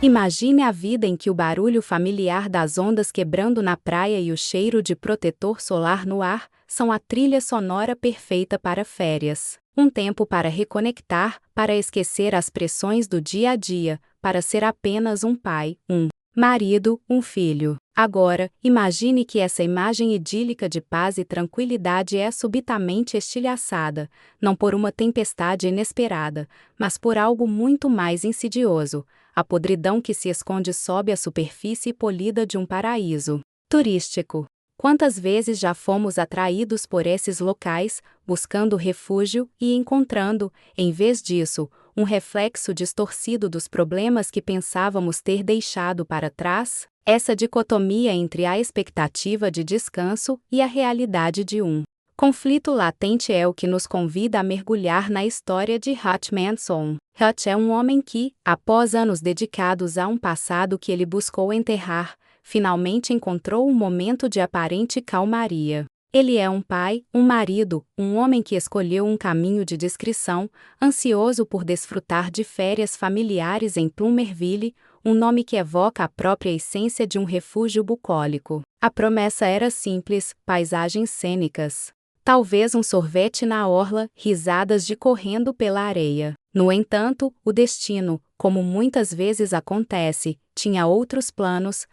Imagine a vida em que o barulho familiar das ondas quebrando na praia e o cheiro de protetor solar no ar são a trilha sonora perfeita para férias. Um tempo para reconectar, para esquecer as pressões do dia a dia, para ser apenas um pai, um marido, um filho. Agora, imagine que essa imagem idílica de paz e tranquilidade é subitamente estilhaçada, não por uma tempestade inesperada, mas por algo muito mais insidioso. A podridão que se esconde sob a superfície polida de um paraíso turístico. Quantas vezes já fomos atraídos por esses locais, buscando refúgio e encontrando, em vez disso, um reflexo distorcido dos problemas que pensávamos ter deixado para trás? Essa dicotomia entre a expectativa de descanso e a realidade de um conflito latente é o que nos convida a mergulhar na história de Hutch Manson. Hutch é um homem que, após anos dedicados a um passado que ele buscou enterrar, finalmente encontrou um momento de aparente calmaria. Ele é um pai, um marido, um homem que escolheu um caminho de discrição, ansioso por desfrutar de férias familiares em Plumerville, um nome que evoca a própria essência de um refúgio bucólico. A promessa era simples: paisagens cênicas. Talvez um sorvete na orla, risadas de correndo pela areia. No entanto, o destino, como muitas vezes acontece, tinha outros planos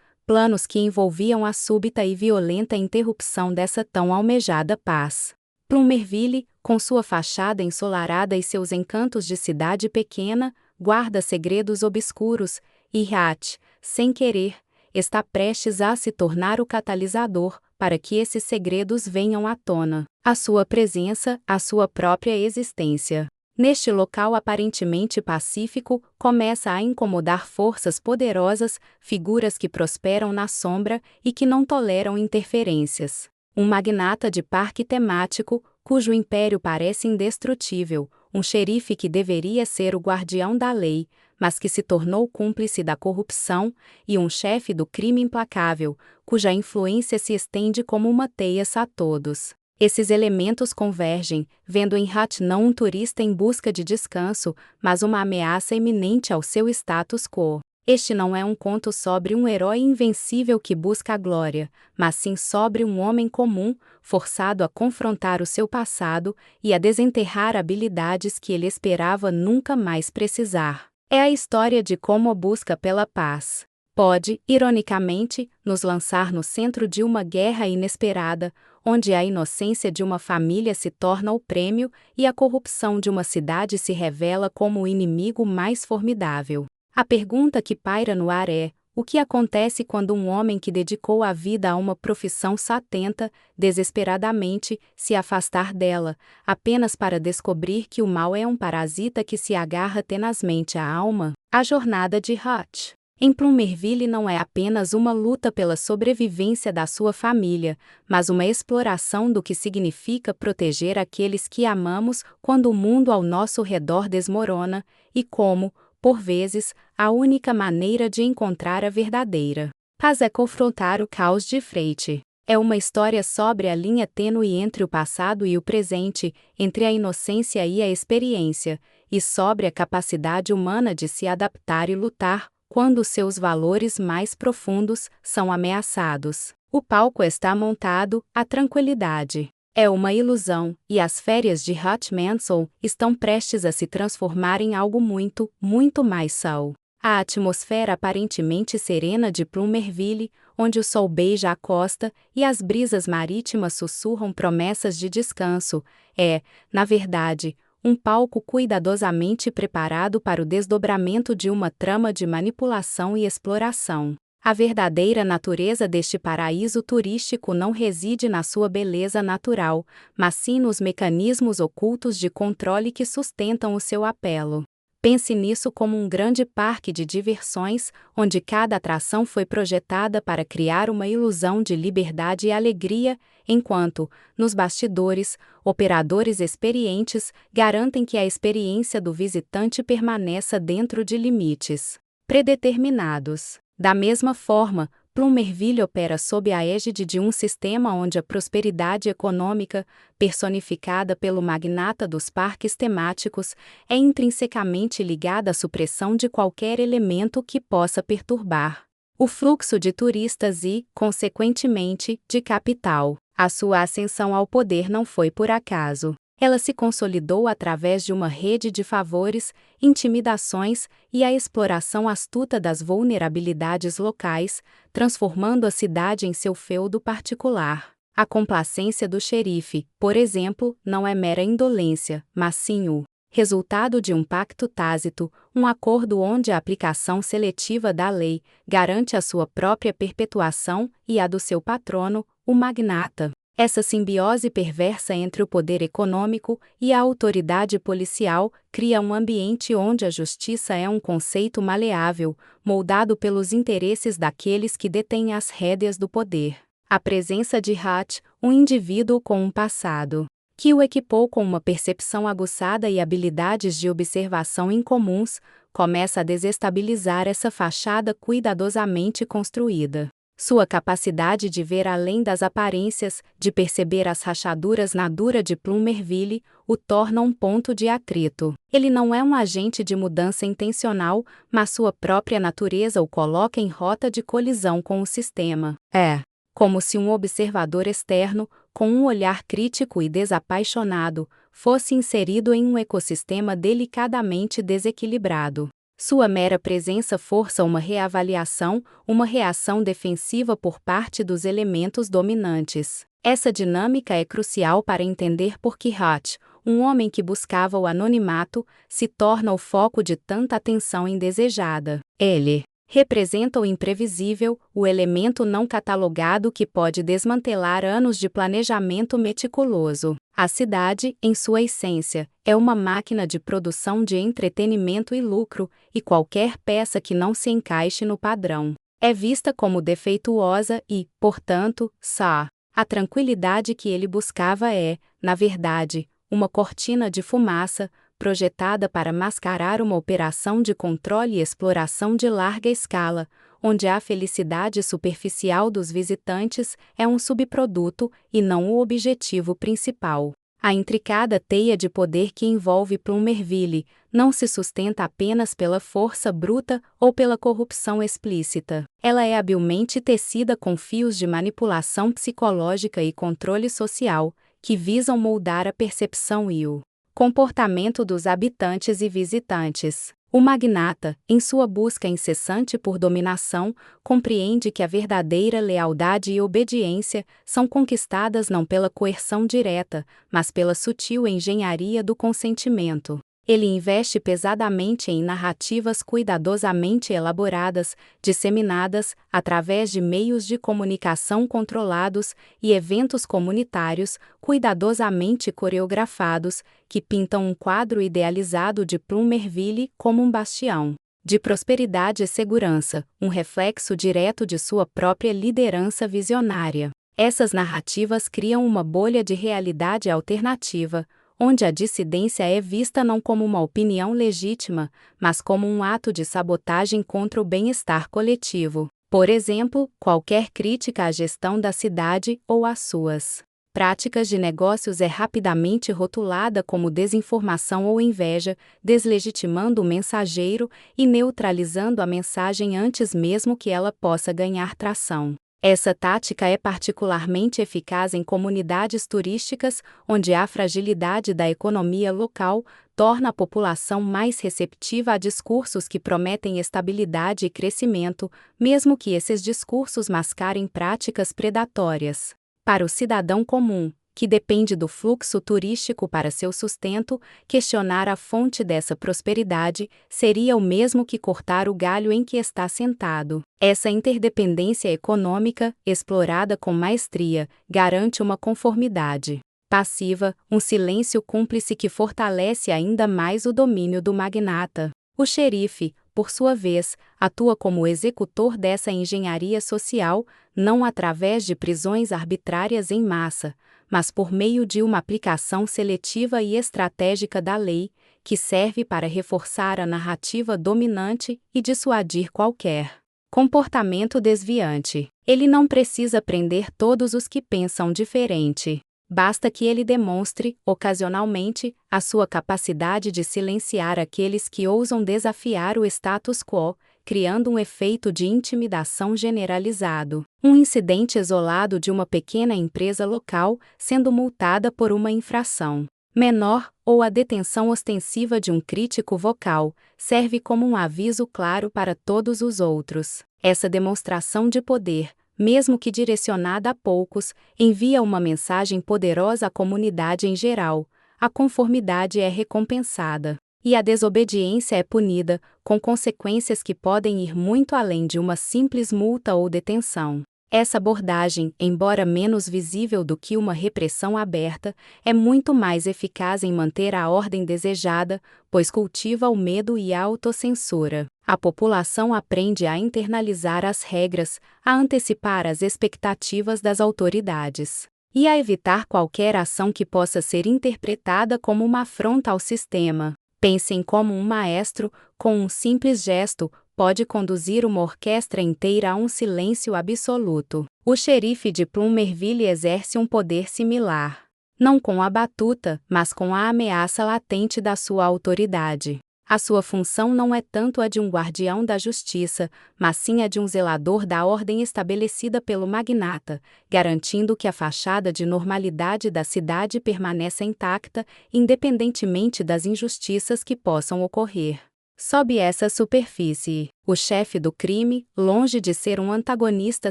que envolviam a súbita e violenta interrupção dessa tão almejada paz. Plumerville, com sua fachada ensolarada e seus encantos de cidade pequena, guarda segredos obscuros, e Hutch, sem querer, está prestes a se tornar o catalisador para que esses segredos venham à tona. A sua presença, a sua própria existência. Neste local aparentemente pacífico, começa a incomodar forças poderosas, figuras que prosperam na sombra e que não toleram interferências. Um magnata de parque temático, cujo império parece indestrutível, um xerife que deveria ser o guardião da lei, mas que se tornou cúmplice da corrupção, e um chefe do crime implacável, cuja influência se estende como uma teia a todos. Esses elementos convergem, vendo em Hutch não um turista em busca de descanso, mas uma ameaça iminente ao seu status quo. Este não é um conto sobre um herói invencível que busca a glória, mas sim sobre um homem comum, forçado a confrontar o seu passado e a desenterrar habilidades que ele esperava nunca mais precisar. É a história de como a busca pela paz pode, ironicamente, nos lançar no centro de uma guerra inesperada, onde a inocência de uma família se torna o prêmio e a corrupção de uma cidade se revela como o inimigo mais formidável. A pergunta que paira no ar é: o que acontece quando um homem que dedicou a vida a uma profissão tenta, desesperadamente, se afastar dela, apenas para descobrir que o mal é um parasita que se agarra tenazmente à alma? A jornada de Hutch em Plumerville não é apenas uma luta pela sobrevivência da sua família, mas uma exploração do que significa proteger aqueles que amamos quando o mundo ao nosso redor desmorona, e como, por vezes, a única maneira de encontrar a verdadeira paz é confrontar o caos de frente. É uma história sobre a linha tênue entre o passado e o presente, entre a inocência e a experiência, e sobre a capacidade humana de se adaptar e lutar quando seus valores mais profundos são ameaçados. O palco está montado, a tranquilidade é uma ilusão, e as férias de Hutch Mansell estão prestes a se transformar em algo muito, muito mais sal. A atmosfera aparentemente serena de Plumerville, onde o sol beija a costa e as brisas marítimas sussurram promessas de descanso, é, na verdade, um palco cuidadosamente preparado para o desdobramento de uma trama de manipulação e exploração. A verdadeira natureza deste paraíso turístico não reside na sua beleza natural, mas sim nos mecanismos ocultos de controle que sustentam o seu apelo. Pense nisso como um grande parque de diversões, onde cada atração foi projetada para criar uma ilusão de liberdade e alegria, enquanto, nos bastidores, operadores experientes garantem que a experiência do visitante permaneça dentro de limites predeterminados. Da mesma forma, Plumerville opera sob a égide de um sistema onde a prosperidade econômica, personificada pelo magnata dos parques temáticos, é intrinsecamente ligada à supressão de qualquer elemento que possa perturbar o fluxo de turistas e, consequentemente, de capital. A sua ascensão ao poder não foi por acaso. Ela se consolidou através de uma rede de favores, intimidações e a exploração astuta das vulnerabilidades locais, transformando a cidade em seu feudo particular. A complacência do xerife, por exemplo, não é mera indolência, mas sim o resultado de um pacto tácito, um acordo onde a aplicação seletiva da lei garante a sua própria perpetuação e a do seu patrono, o magnata. Essa simbiose perversa entre o poder econômico e a autoridade policial cria um ambiente onde a justiça é um conceito maleável, moldado pelos interesses daqueles que detêm as rédeas do poder. A presença de Hutch, um indivíduo com um passado que o equipou com uma percepção aguçada e habilidades de observação incomuns, começa a desestabilizar essa fachada cuidadosamente construída. Sua capacidade de ver além das aparências, de perceber as rachaduras na dura de Plumerville, o torna um ponto de atrito. Ele não é um agente de mudança intencional, mas sua própria natureza o coloca em rota de colisão com o sistema. É como se um observador externo, com um olhar crítico e desapaixonado, fosse inserido em um ecossistema delicadamente desequilibrado. Sua mera presença força uma reavaliação, uma reação defensiva por parte dos elementos dominantes. Essa dinâmica é crucial para entender por que Hutch, um homem que buscava o anonimato, se torna o foco de tanta atenção indesejada. Ele Representa o imprevisível, o elemento não catalogado que pode desmantelar anos de planejamento meticuloso. A cidade, em sua essência, é uma máquina de produção de entretenimento e lucro, e qualquer peça que não se encaixe no padrão é vista como defeituosa e, portanto, só. A tranquilidade que ele buscava é, na verdade, uma cortina de fumaça, projetada para mascarar uma operação de controle e exploração de larga escala, onde a felicidade superficial dos visitantes é um subproduto e não o objetivo principal. A intricada teia de poder que envolve Plumerville não se sustenta apenas pela força bruta ou pela corrupção explícita. Ela é habilmente tecida com fios de manipulação psicológica e controle social, que visam moldar a percepção e o comportamento dos habitantes e visitantes. O magnata, em sua busca incessante por dominação, compreende que a verdadeira lealdade e obediência são conquistadas não pela coerção direta, mas pela sutil engenharia do consentimento. Ele investe pesadamente em narrativas cuidadosamente elaboradas, disseminadas através de meios de comunicação controlados e eventos comunitários cuidadosamente coreografados, que pintam um quadro idealizado de Plumerville como um bastião de prosperidade e segurança, um reflexo direto de sua própria liderança visionária. Essas narrativas criam uma bolha de realidade alternativa, onde a dissidência é vista não como uma opinião legítima, mas como um ato de sabotagem contra o bem-estar coletivo. Por exemplo, qualquer crítica à gestão da cidade ou às suas práticas de negócios é rapidamente rotulada como desinformação ou inveja, deslegitimando o mensageiro e neutralizando a mensagem antes mesmo que ela possa ganhar tração. Essa tática é particularmente eficaz em comunidades turísticas, onde a fragilidade da economia local torna a população mais receptiva a discursos que prometem estabilidade e crescimento, mesmo que esses discursos mascarem práticas predatórias. Para o cidadão comum, que depende do fluxo turístico para seu sustento, questionar a fonte dessa prosperidade seria o mesmo que cortar o galho em que está sentado. Essa interdependência econômica, explorada com maestria, garante uma conformidade passiva, um silêncio cúmplice que fortalece ainda mais o domínio do magnata. O xerife, por sua vez, atua como executor dessa engenharia social, não através de prisões arbitrárias em massa, mas por meio de uma aplicação seletiva e estratégica da lei, que serve para reforçar a narrativa dominante e dissuadir qualquer comportamento desviante. Ele não precisa prender todos os que pensam diferente. Basta que ele demonstre, ocasionalmente, a sua capacidade de silenciar aqueles que ousam desafiar o status quo, criando um efeito de intimidação generalizado. Um incidente isolado de uma pequena empresa local sendo multada por uma infração menor, ou a detenção ostensiva de um crítico vocal, serve como um aviso claro para todos os outros. Essa demonstração de poder, mesmo que direcionada a poucos, envia uma mensagem poderosa à comunidade em geral: a conformidade é recompensada, e a desobediência é punida, com consequências que podem ir muito além de uma simples multa ou detenção. Essa abordagem, embora menos visível do que uma repressão aberta, é muito mais eficaz em manter a ordem desejada, pois cultiva o medo e a autocensura. A população aprende a internalizar as regras, a antecipar as expectativas das autoridades e a evitar qualquer ação que possa ser interpretada como uma afronta ao sistema. Pensem como um maestro, com um simples gesto, pode conduzir uma orquestra inteira a um silêncio absoluto. O xerife de Plumerville exerce um poder similar. Não com a batuta, mas com a ameaça latente da sua autoridade. A sua função não é tanto a de um guardião da justiça, mas sim a de um zelador da ordem estabelecida pelo magnata, garantindo que a fachada de normalidade da cidade permaneça intacta, independentemente das injustiças que possam ocorrer. Sob essa superfície, o chefe do crime, longe de ser um antagonista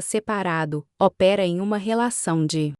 separado, opera em uma relação de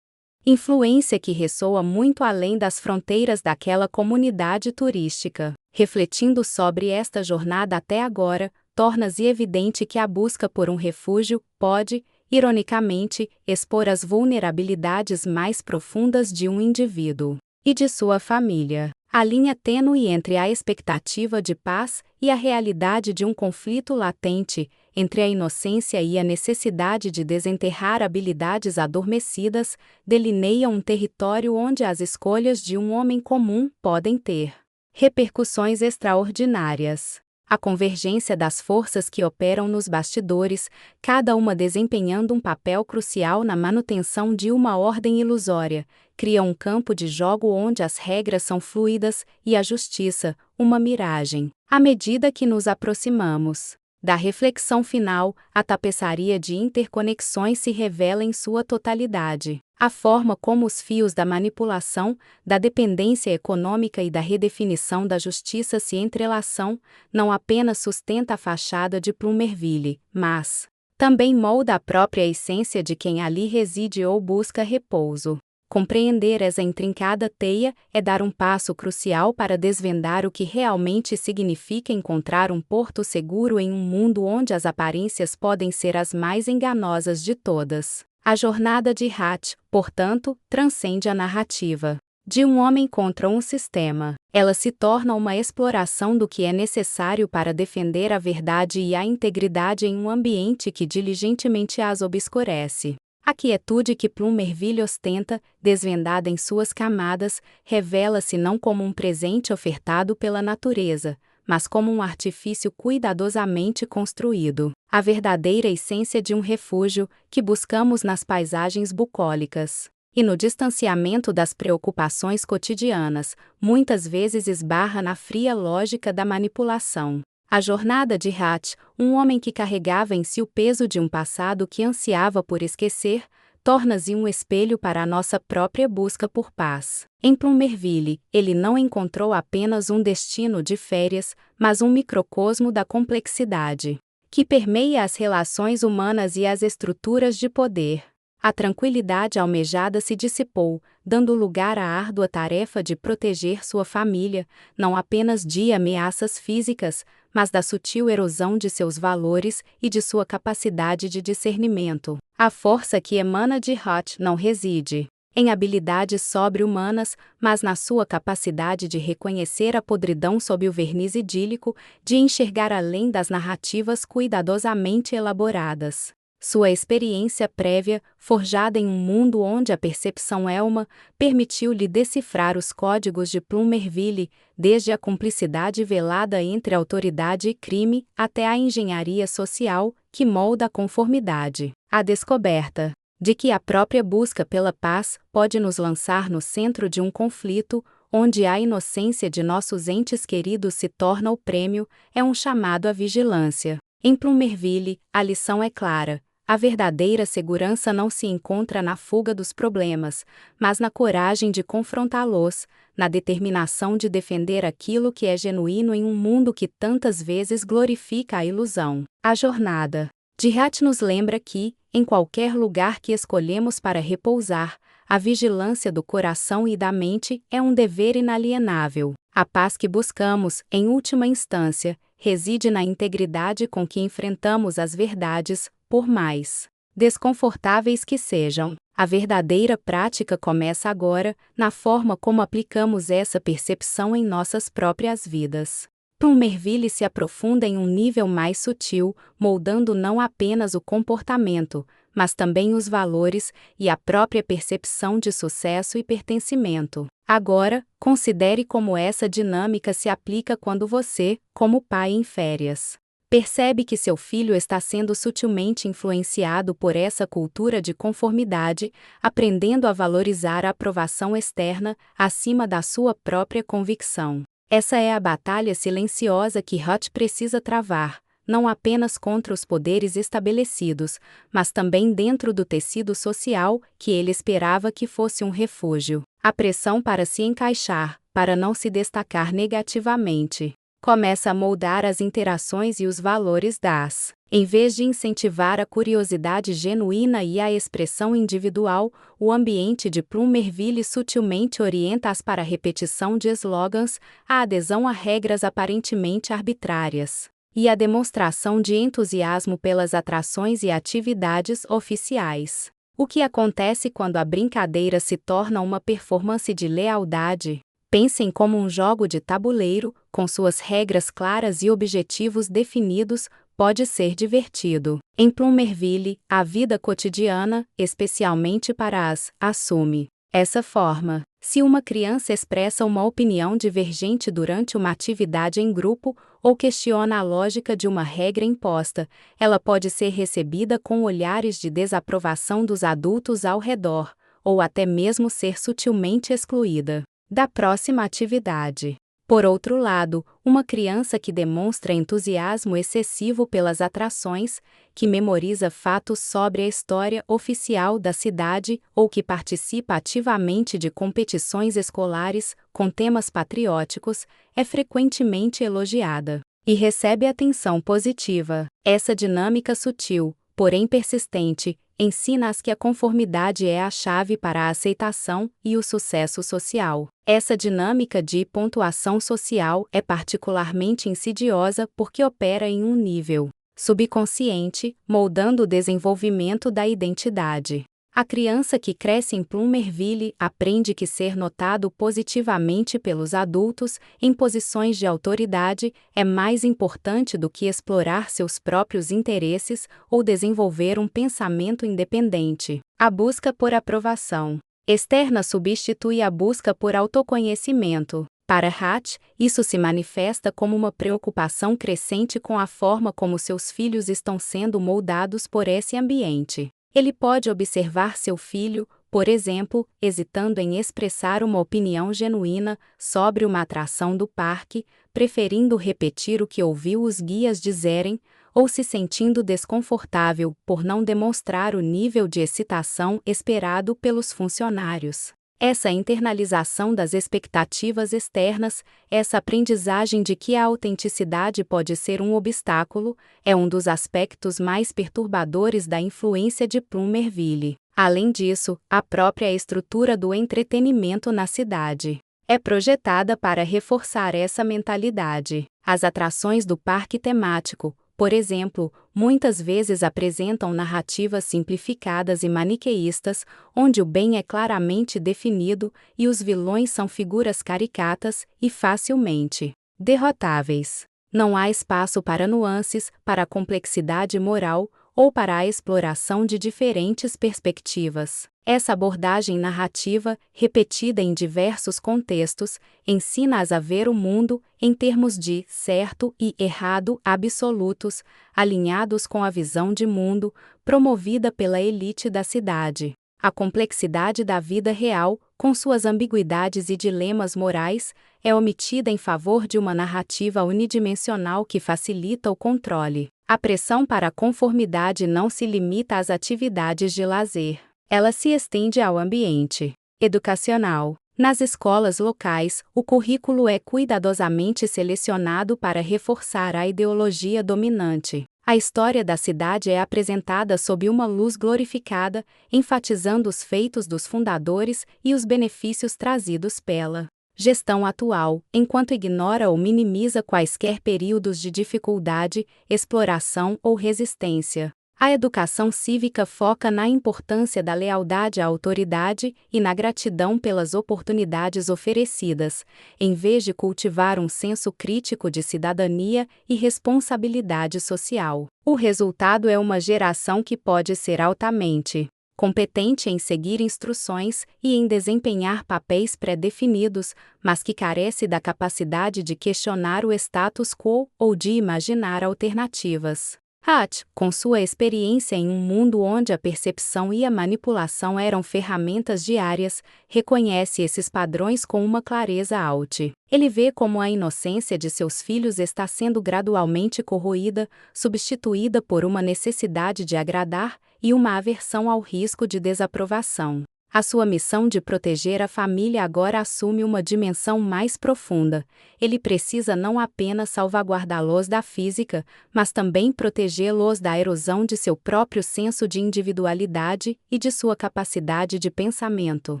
influência que ressoa muito além das fronteiras daquela comunidade turística. Refletindo sobre esta jornada até agora, torna-se evidente que a busca por um refúgio pode, ironicamente, expor as vulnerabilidades mais profundas de um indivíduo e de sua família. A linha tênue entre a expectativa de paz e a realidade de um conflito latente, entre a inocência e a necessidade de desenterrar habilidades adormecidas, delineia um território onde as escolhas de um homem comum podem ter repercussões extraordinárias. A convergência das forças que operam nos bastidores, cada uma desempenhando um papel crucial na manutenção de uma ordem ilusória, cria um campo de jogo onde as regras são fluídas e a justiça, uma miragem. À medida que nos aproximamos da reflexão final, a tapeçaria de interconexões se revela em sua totalidade. A forma como os fios da manipulação, da dependência econômica e da redefinição da justiça se entrelaçam, não apenas sustenta a fachada de Plumerville, mas também molda a própria essência de quem ali reside ou busca repouso. Compreender essa intrincada teia é dar um passo crucial para desvendar o que realmente significa encontrar um porto seguro em um mundo onde as aparências podem ser as mais enganosas de todas. A jornada de Hatch, portanto, transcende a narrativa de um homem contra um sistema. Ela se torna uma exploração do que é necessário para defender a verdade e a integridade em um ambiente que diligentemente as obscurece. A quietude que Plumerville ostenta, desvendada em suas camadas, revela-se não como um presente ofertado pela natureza, mas como um artifício cuidadosamente construído. A verdadeira essência de um refúgio, que buscamos nas paisagens bucólicas e no distanciamento das preocupações cotidianas, muitas vezes esbarra na fria lógica da manipulação. A jornada de Hatch, um homem que carregava em si o peso de um passado que ansiava por esquecer, torna-se um espelho para a nossa própria busca por paz. Em Plumerville, ele não encontrou apenas um destino de férias, mas um microcosmo da complexidade que permeia as relações humanas e as estruturas de poder. A tranquilidade almejada se dissipou, dando lugar à árdua tarefa de proteger sua família, não apenas de ameaças físicas, mas da sutil erosão de seus valores e de sua capacidade de discernimento. A força que emana de Hatch não reside em habilidades sobre-humanas, mas na sua capacidade de reconhecer a podridão sob o verniz idílico, de enxergar além das narrativas cuidadosamente elaboradas. Sua experiência prévia, forjada em um mundo onde a percepção é uma, permitiu-lhe decifrar os códigos de Plumerville, desde a cumplicidade velada entre autoridade e crime até a engenharia social, que molda a conformidade. A descoberta de que a própria busca pela paz pode nos lançar no centro de um conflito, onde a inocência de nossos entes queridos se torna o prêmio, é um chamado à vigilância. Em Plumerville, a lição é clara. A verdadeira segurança não se encontra na fuga dos problemas, mas na coragem de confrontá-los, na determinação de defender aquilo que é genuíno em um mundo que tantas vezes glorifica a ilusão. A jornada de Hatch nos lembra que, em qualquer lugar que escolhemos para repousar, a vigilância do coração e da mente é um dever inalienável. A paz que buscamos, em última instância, reside na integridade com que enfrentamos as verdades, por mais desconfortáveis que sejam. A verdadeira prática começa agora, na forma como aplicamos essa percepção em nossas próprias vidas. Plumerville se aprofunda em um nível mais sutil, moldando não apenas o comportamento, mas também os valores e a própria percepção de sucesso e pertencimento. Agora, considere como essa dinâmica se aplica quando você, como pai em férias, percebe que seu filho está sendo sutilmente influenciado por essa cultura de conformidade, aprendendo a valorizar a aprovação externa acima da sua própria convicção. Essa é a batalha silenciosa que Hatch precisa travar, não apenas contra os poderes estabelecidos, mas também dentro do tecido social que ele esperava que fosse um refúgio. A pressão para se encaixar, para não se destacar negativamente, começa a moldar as interações e os valores das. Em vez de incentivar a curiosidade genuína e a expressão individual, o ambiente de Plumerville sutilmente orienta-as para a repetição de slogans, a adesão a regras aparentemente arbitrárias. e a demonstração de entusiasmo pelas atrações e atividades oficiais. O que acontece quando a brincadeira se torna uma performance de lealdade? Pensem como um jogo de tabuleiro, com suas regras claras e objetivos definidos, pode ser divertido. Em Plumerville, a vida cotidiana, especialmente para as, assume essa forma. Se uma criança expressa uma opinião divergente durante uma atividade em grupo ou questiona a lógica de uma regra imposta, ela pode ser recebida com olhares de desaprovação dos adultos ao redor, ou até mesmo ser sutilmente excluída da próxima atividade. Por outro lado, uma criança que demonstra entusiasmo excessivo pelas atrações, que memoriza fatos sobre a história oficial da cidade ou que participa ativamente de competições escolares com temas patrióticos, é frequentemente elogiada e recebe atenção positiva. Essa dinâmica sutil, porém persistente, ensina-as que a conformidade é a chave para a aceitação e o sucesso social. Essa dinâmica de pontuação social é particularmente insidiosa porque opera em um nível subconsciente, moldando o desenvolvimento da identidade. A criança que cresce em Plumerville aprende que ser notado positivamente pelos adultos em posições de autoridade é mais importante do que explorar seus próprios interesses ou desenvolver um pensamento independente. A busca por aprovação externa substitui a busca por autoconhecimento. Para Hatch, isso se manifesta como uma preocupação crescente com a forma como seus filhos estão sendo moldados por esse ambiente. Ele pode observar seu filho, por exemplo, hesitando em expressar uma opinião genuína sobre uma atração do parque, preferindo repetir o que ouviu os guias dizerem, ou se sentindo desconfortável por não demonstrar o nível de excitação esperado pelos funcionários. Essa internalização das expectativas externas, essa aprendizagem de que a autenticidade pode ser um obstáculo, é um dos aspectos mais perturbadores da influência de Plumerville. Além disso, a própria estrutura do entretenimento na cidade é projetada para reforçar essa mentalidade. As atrações do parque temático, por exemplo, muitas vezes apresentam narrativas simplificadas e maniqueístas, onde o bem é claramente definido e os vilões são figuras caricatas e facilmente derrotáveis. Não há espaço para nuances, para a complexidade moral ou para a exploração de diferentes perspectivas. Essa abordagem narrativa, repetida em diversos contextos, ensina-as a ver o mundo em termos de certo e errado absolutos, alinhados com a visão de mundo promovida pela elite da cidade. A complexidade da vida real, com suas ambiguidades e dilemas morais, é omitida em favor de uma narrativa unidimensional que facilita o controle. A pressão para a conformidade não se limita às atividades de lazer. Ela se estende ao ambiente educacional. Nas escolas locais, o currículo é cuidadosamente selecionado para reforçar a ideologia dominante. A história da cidade é apresentada sob uma luz glorificada, enfatizando os feitos dos fundadores e os benefícios trazidos pela gestão atual, enquanto ignora ou minimiza quaisquer períodos de dificuldade, exploração ou resistência. A educação cívica foca na importância da lealdade à autoridade e na gratidão pelas oportunidades oferecidas, em vez de cultivar um senso crítico de cidadania e responsabilidade social. O resultado é uma geração que pode ser altamente competente em seguir instruções e em desempenhar papéis pré-definidos, mas que carece da capacidade de questionar o status quo ou de imaginar alternativas. Hatch, com sua experiência em um mundo onde a percepção e a manipulação eram ferramentas diárias, reconhece esses padrões com uma clareza alta. Ele vê como a inocência de seus filhos está sendo gradualmente corroída, substituída por uma necessidade de agradar e uma aversão ao risco de desaprovação. A sua missão de proteger a família agora assume uma dimensão mais profunda. Ele precisa não apenas salvaguardá-los da física, mas também protegê-los da erosão de seu próprio senso de individualidade e de sua capacidade de pensamento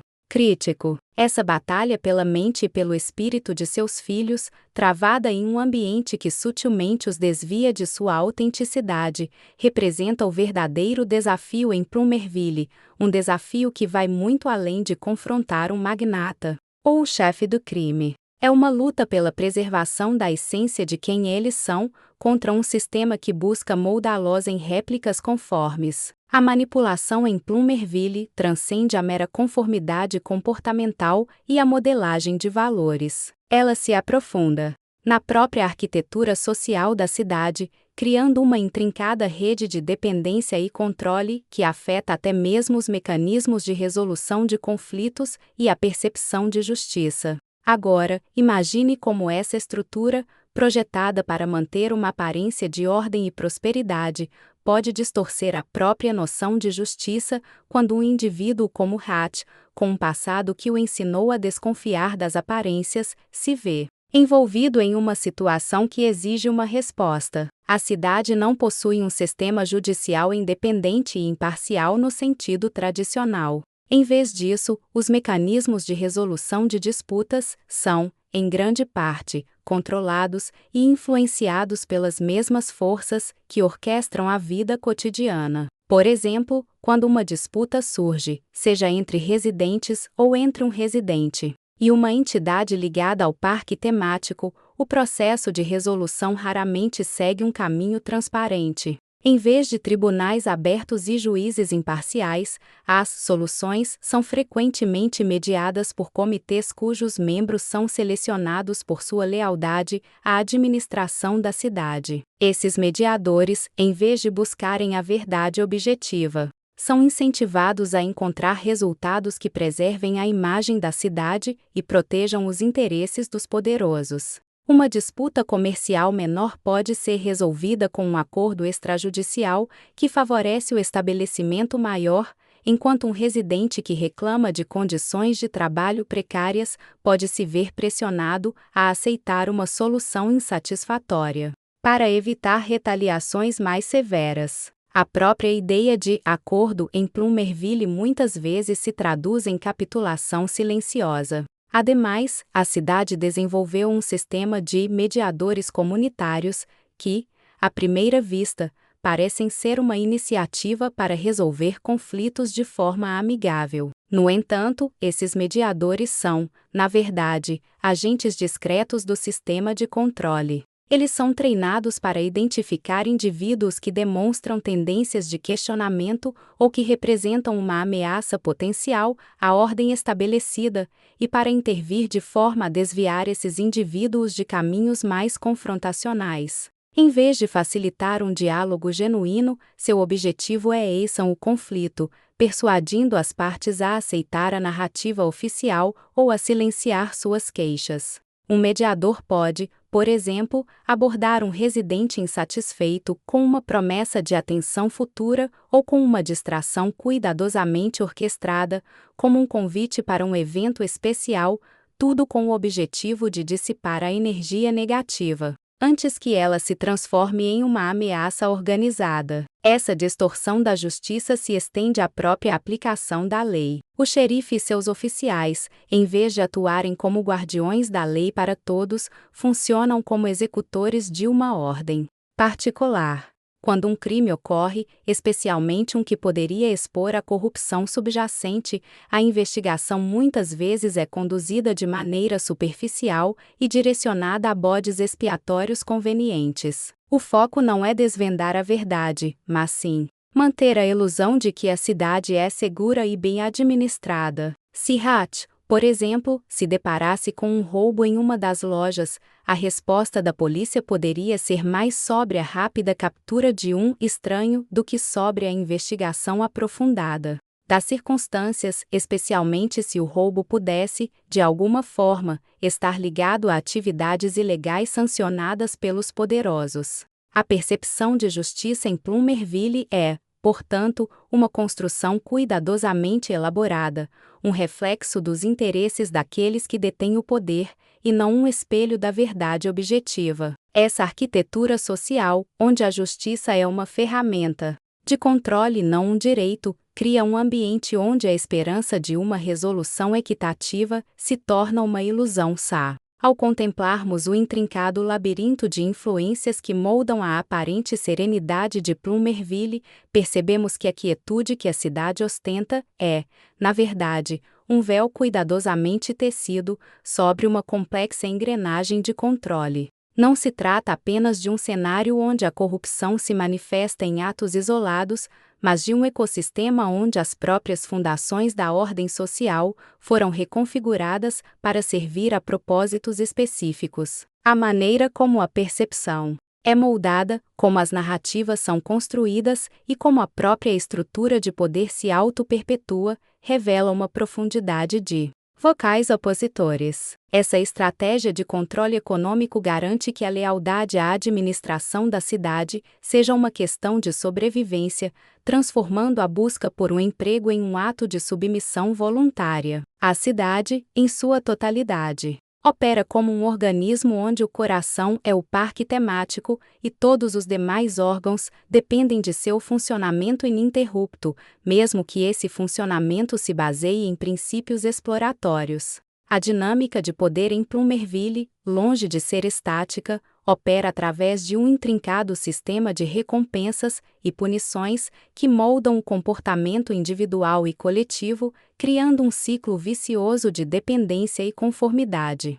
crítico. Essa batalha pela mente e pelo espírito de seus filhos, travada em um ambiente que sutilmente os desvia de sua autenticidade, representa o verdadeiro desafio em Plumerville, um desafio que vai muito além de confrontar um magnata ou o chefe do crime. É uma luta pela preservação da essência de quem eles são, contra um sistema que busca moldá-los em réplicas conformes. A manipulação em Plumerville transcende a mera conformidade comportamental e a modelagem de valores. Ela se aprofunda na própria arquitetura social da cidade, criando uma intrincada rede de dependência e controle que afeta até mesmo os mecanismos de resolução de conflitos e a percepção de justiça. Agora, imagine como essa estrutura, projetada para manter uma aparência de ordem e prosperidade, pode distorcer a própria noção de justiça quando um indivíduo como Hatch, com um passado que o ensinou a desconfiar das aparências, se vê envolvido em uma situação que exige uma resposta. A cidade não possui um sistema judicial independente e imparcial no sentido tradicional. Em vez disso, os mecanismos de resolução de disputas são, em grande parte, controlados e influenciados pelas mesmas forças que orquestram a vida cotidiana. Por exemplo, quando uma disputa surge, seja entre residentes ou entre um residente e uma entidade ligada ao parque temático, o processo de resolução raramente segue um caminho transparente. Em vez de tribunais abertos e juízes imparciais, as soluções são frequentemente mediadas por comitês cujos membros são selecionados por sua lealdade à administração da cidade. Esses mediadores, em vez de buscarem a verdade objetiva, são incentivados a encontrar resultados que preservem a imagem da cidade e protejam os interesses dos poderosos. Uma disputa comercial menor pode ser resolvida com um acordo extrajudicial que favorece o estabelecimento maior, enquanto um residente que reclama de condições de trabalho precárias pode se ver pressionado a aceitar uma solução insatisfatória, para evitar retaliações mais severas. A própria ideia de acordo em Plumerville muitas vezes se traduz em capitulação silenciosa. Ademais, a cidade desenvolveu um sistema de mediadores comunitários que, à primeira vista, parecem ser uma iniciativa para resolver conflitos de forma amigável. No entanto, esses mediadores são, na verdade, agentes discretos do sistema de controle. Eles são treinados para identificar indivíduos que demonstram tendências de questionamento ou que representam uma ameaça potencial à ordem estabelecida, e para intervir de forma a desviar esses indivíduos de caminhos mais confrontacionais. Em vez de facilitar um diálogo genuíno, seu objetivo é eisam o conflito, persuadindo as partes a aceitar a narrativa oficial ou a silenciar suas queixas. Um mediador pode, por exemplo, abordar um residente insatisfeito com uma promessa de atenção futura ou com uma distração cuidadosamente orquestrada, como um convite para um evento especial, tudo com o objetivo de dissipar a energia negativa, antes que ela se transforme em uma ameaça organizada. Essa distorção da justiça se estende à própria aplicação da lei. O xerife e seus oficiais, em vez de atuarem como guardiões da lei para todos, funcionam como executores de uma ordem particular. Quando um crime ocorre, especialmente um que poderia expor a corrupção subjacente, a investigação muitas vezes é conduzida de maneira superficial e direcionada a bodes expiatórios convenientes. O foco não é desvendar a verdade, mas sim manter a ilusão de que a cidade é segura e bem administrada. Se Hatch, por exemplo, se deparasse com um roubo em uma das lojas, a resposta da polícia poderia ser mais sobre a rápida captura de um estranho do que sobre a investigação aprofundada das circunstâncias, especialmente se o roubo pudesse, de alguma forma, estar ligado a atividades ilegais sancionadas pelos poderosos. A percepção de justiça em Plumerville é, portanto, uma construção cuidadosamente elaborada, um reflexo dos interesses daqueles que detêm o poder, e não um espelho da verdade objetiva. Essa arquitetura social, onde a justiça é uma ferramenta de controle e não um direito, cria um ambiente onde a esperança de uma resolução equitativa se torna uma ilusão sã. Ao contemplarmos o intrincado labirinto de influências que moldam a aparente serenidade de Plumerville, percebemos que a quietude que a cidade ostenta é, na verdade, um véu cuidadosamente tecido sobre uma complexa engrenagem de controle. Não se trata apenas de um cenário onde a corrupção se manifesta em atos isolados, mas de um ecossistema onde as próprias fundações da ordem social foram reconfiguradas para servir a propósitos específicos. A maneira como a percepção é moldada, como as narrativas são construídas e como a própria estrutura de poder se auto-perpetua, revela uma profundidade de vocais opositores. Essa estratégia de controle econômico garante que a lealdade à administração da cidade seja uma questão de sobrevivência, transformando a busca por um emprego em um ato de submissão voluntária. A cidade, em sua totalidade, opera como um organismo onde o coração é o parque temático e todos os demais órgãos dependem de seu funcionamento ininterrupto, mesmo que esse funcionamento se baseie em princípios exploratórios. A dinâmica de poder em Plumerville, longe de ser estática, opera através de um intrincado sistema de recompensas e punições que moldam o comportamento individual e coletivo, criando um ciclo vicioso de dependência e conformidade.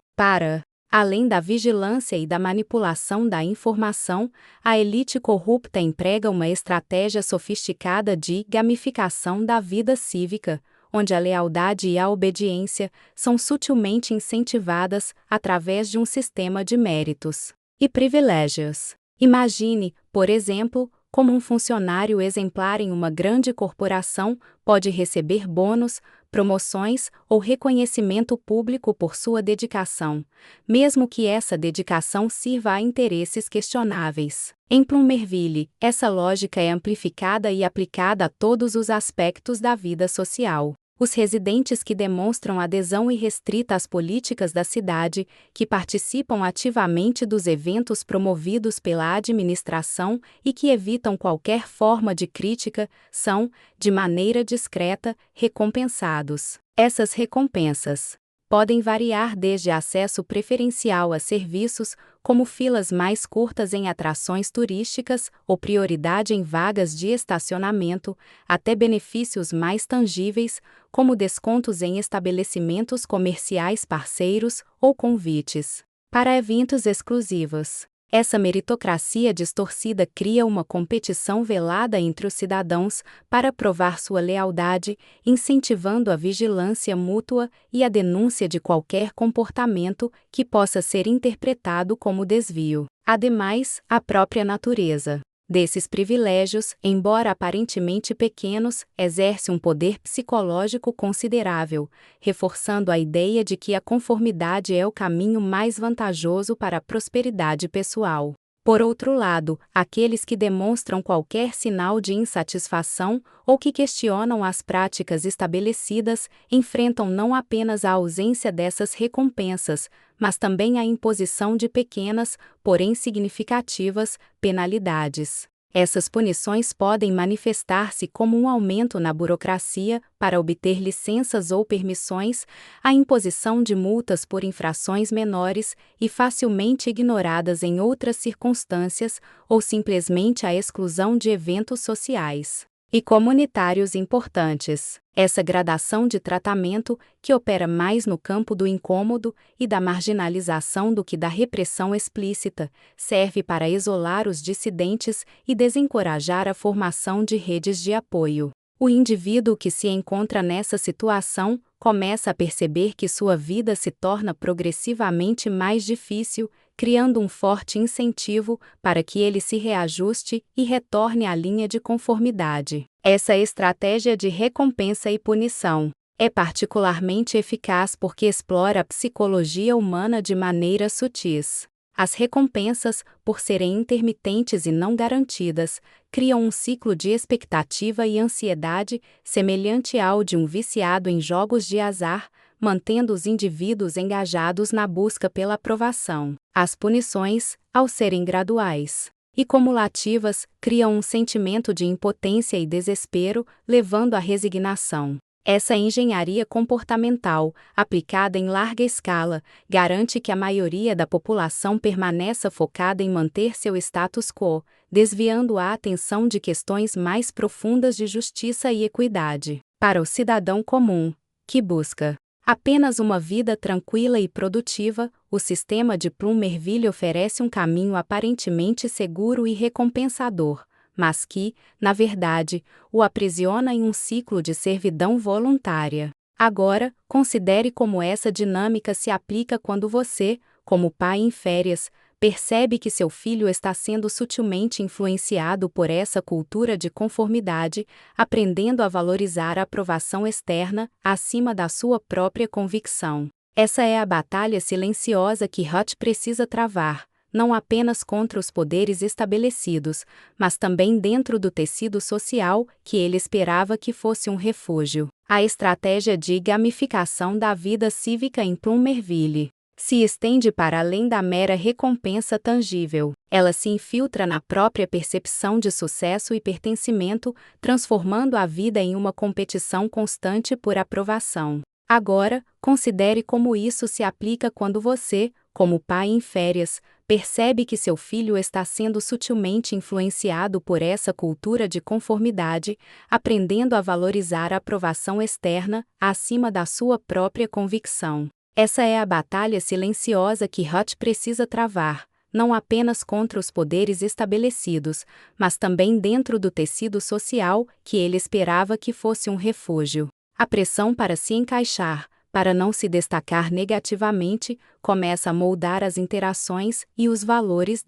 Além da vigilância e da manipulação da informação, a elite corrupta emprega uma estratégia sofisticada de gamificação da vida cívica, onde a lealdade e a obediência são sutilmente incentivadas através de um sistema de méritos e privilégios. Imagine, por exemplo, como um funcionário exemplar em uma grande corporação pode receber bônus, promoções ou reconhecimento público por sua dedicação, mesmo que essa dedicação sirva a interesses questionáveis. Em Plumerville, essa lógica é amplificada e aplicada a todos os aspectos da vida social. Os residentes que demonstram adesão irrestrita às políticas da cidade, que participam ativamente dos eventos promovidos pela administração e que evitam qualquer forma de crítica, são, de maneira discreta, recompensados. Essas recompensas podem variar desde acesso preferencial a serviços, como filas mais curtas em atrações turísticas ou prioridade em vagas de estacionamento, até benefícios mais tangíveis, como descontos em estabelecimentos comerciais parceiros ou convites para eventos exclusivos. Essa meritocracia distorcida cria uma competição velada entre os cidadãos para provar sua lealdade, incentivando a vigilância mútua e a denúncia de qualquer comportamento que possa ser interpretado como desvio. Ademais, a própria natureza desses privilégios, embora aparentemente pequenos, exerce um poder psicológico considerável, reforçando a ideia de que a conformidade é o caminho mais vantajoso para a prosperidade pessoal. Por outro lado, aqueles que demonstram qualquer sinal de insatisfação ou que questionam as práticas estabelecidas enfrentam não apenas a ausência dessas recompensas, mas também a imposição de pequenas, porém significativas, penalidades. Essas punições podem manifestar-se como um aumento na burocracia para obter licenças ou permissões, a imposição de multas por infrações menores e facilmente ignoradas em outras circunstâncias, ou simplesmente a exclusão de eventos sociais e comunitários importantes. Essa gradação de tratamento, que opera mais no campo do incômodo e da marginalização do que da repressão explícita, serve para isolar os dissidentes e desencorajar a formação de redes de apoio. O indivíduo que se encontra nessa situação começa a perceber que sua vida se torna progressivamente mais difícil, criando um forte incentivo para que ele se reajuste e retorne à linha de conformidade. Essa estratégia de recompensa e punição é particularmente eficaz porque explora a psicologia humana de maneiras sutis. As recompensas, por serem intermitentes e não garantidas, criam um ciclo de expectativa e ansiedade semelhante ao de um viciado em jogos de azar, mantendo os indivíduos engajados na busca pela aprovação. As punições, ao serem graduais, e cumulativas, criam um sentimento de impotência e desespero, levando à resignação. Essa engenharia comportamental, aplicada em larga escala, garante que a maioria da população permaneça focada em manter seu status quo, desviando a atenção de questões mais profundas de justiça e equidade. Para o cidadão comum, que busca apenas uma vida tranquila e produtiva, o sistema de Plumerville oferece um caminho aparentemente seguro e recompensador, mas que, na verdade, o aprisiona em um ciclo de servidão voluntária. Agora, considere como essa dinâmica se aplica quando você, como pai em férias, percebe que seu filho está sendo sutilmente influenciado por essa cultura de conformidade, aprendendo a valorizar a aprovação externa acima da sua própria convicção. Essa é a batalha silenciosa que Hutch precisa travar, não apenas contra os poderes estabelecidos, mas também dentro do tecido social que ele esperava que fosse um refúgio. A estratégia de gamificação da vida cívica em Plumerville se estende para além da mera recompensa tangível. Ela se infiltra na própria percepção de sucesso e pertencimento, transformando a vida em uma competição constante por aprovação. Agora, considere como isso se aplica quando você, como pai em férias, percebe que seu filho está sendo sutilmente influenciado por essa cultura de conformidade, aprendendo a valorizar a aprovação externa acima da sua própria convicção. Essa é a batalha silenciosa que Hutch precisa travar, não apenas contra os poderes estabelecidos, mas também dentro do tecido social que ele esperava que fosse um refúgio. A pressão para se encaixar, para não se destacar negativamente, começa a moldar as interações e os valores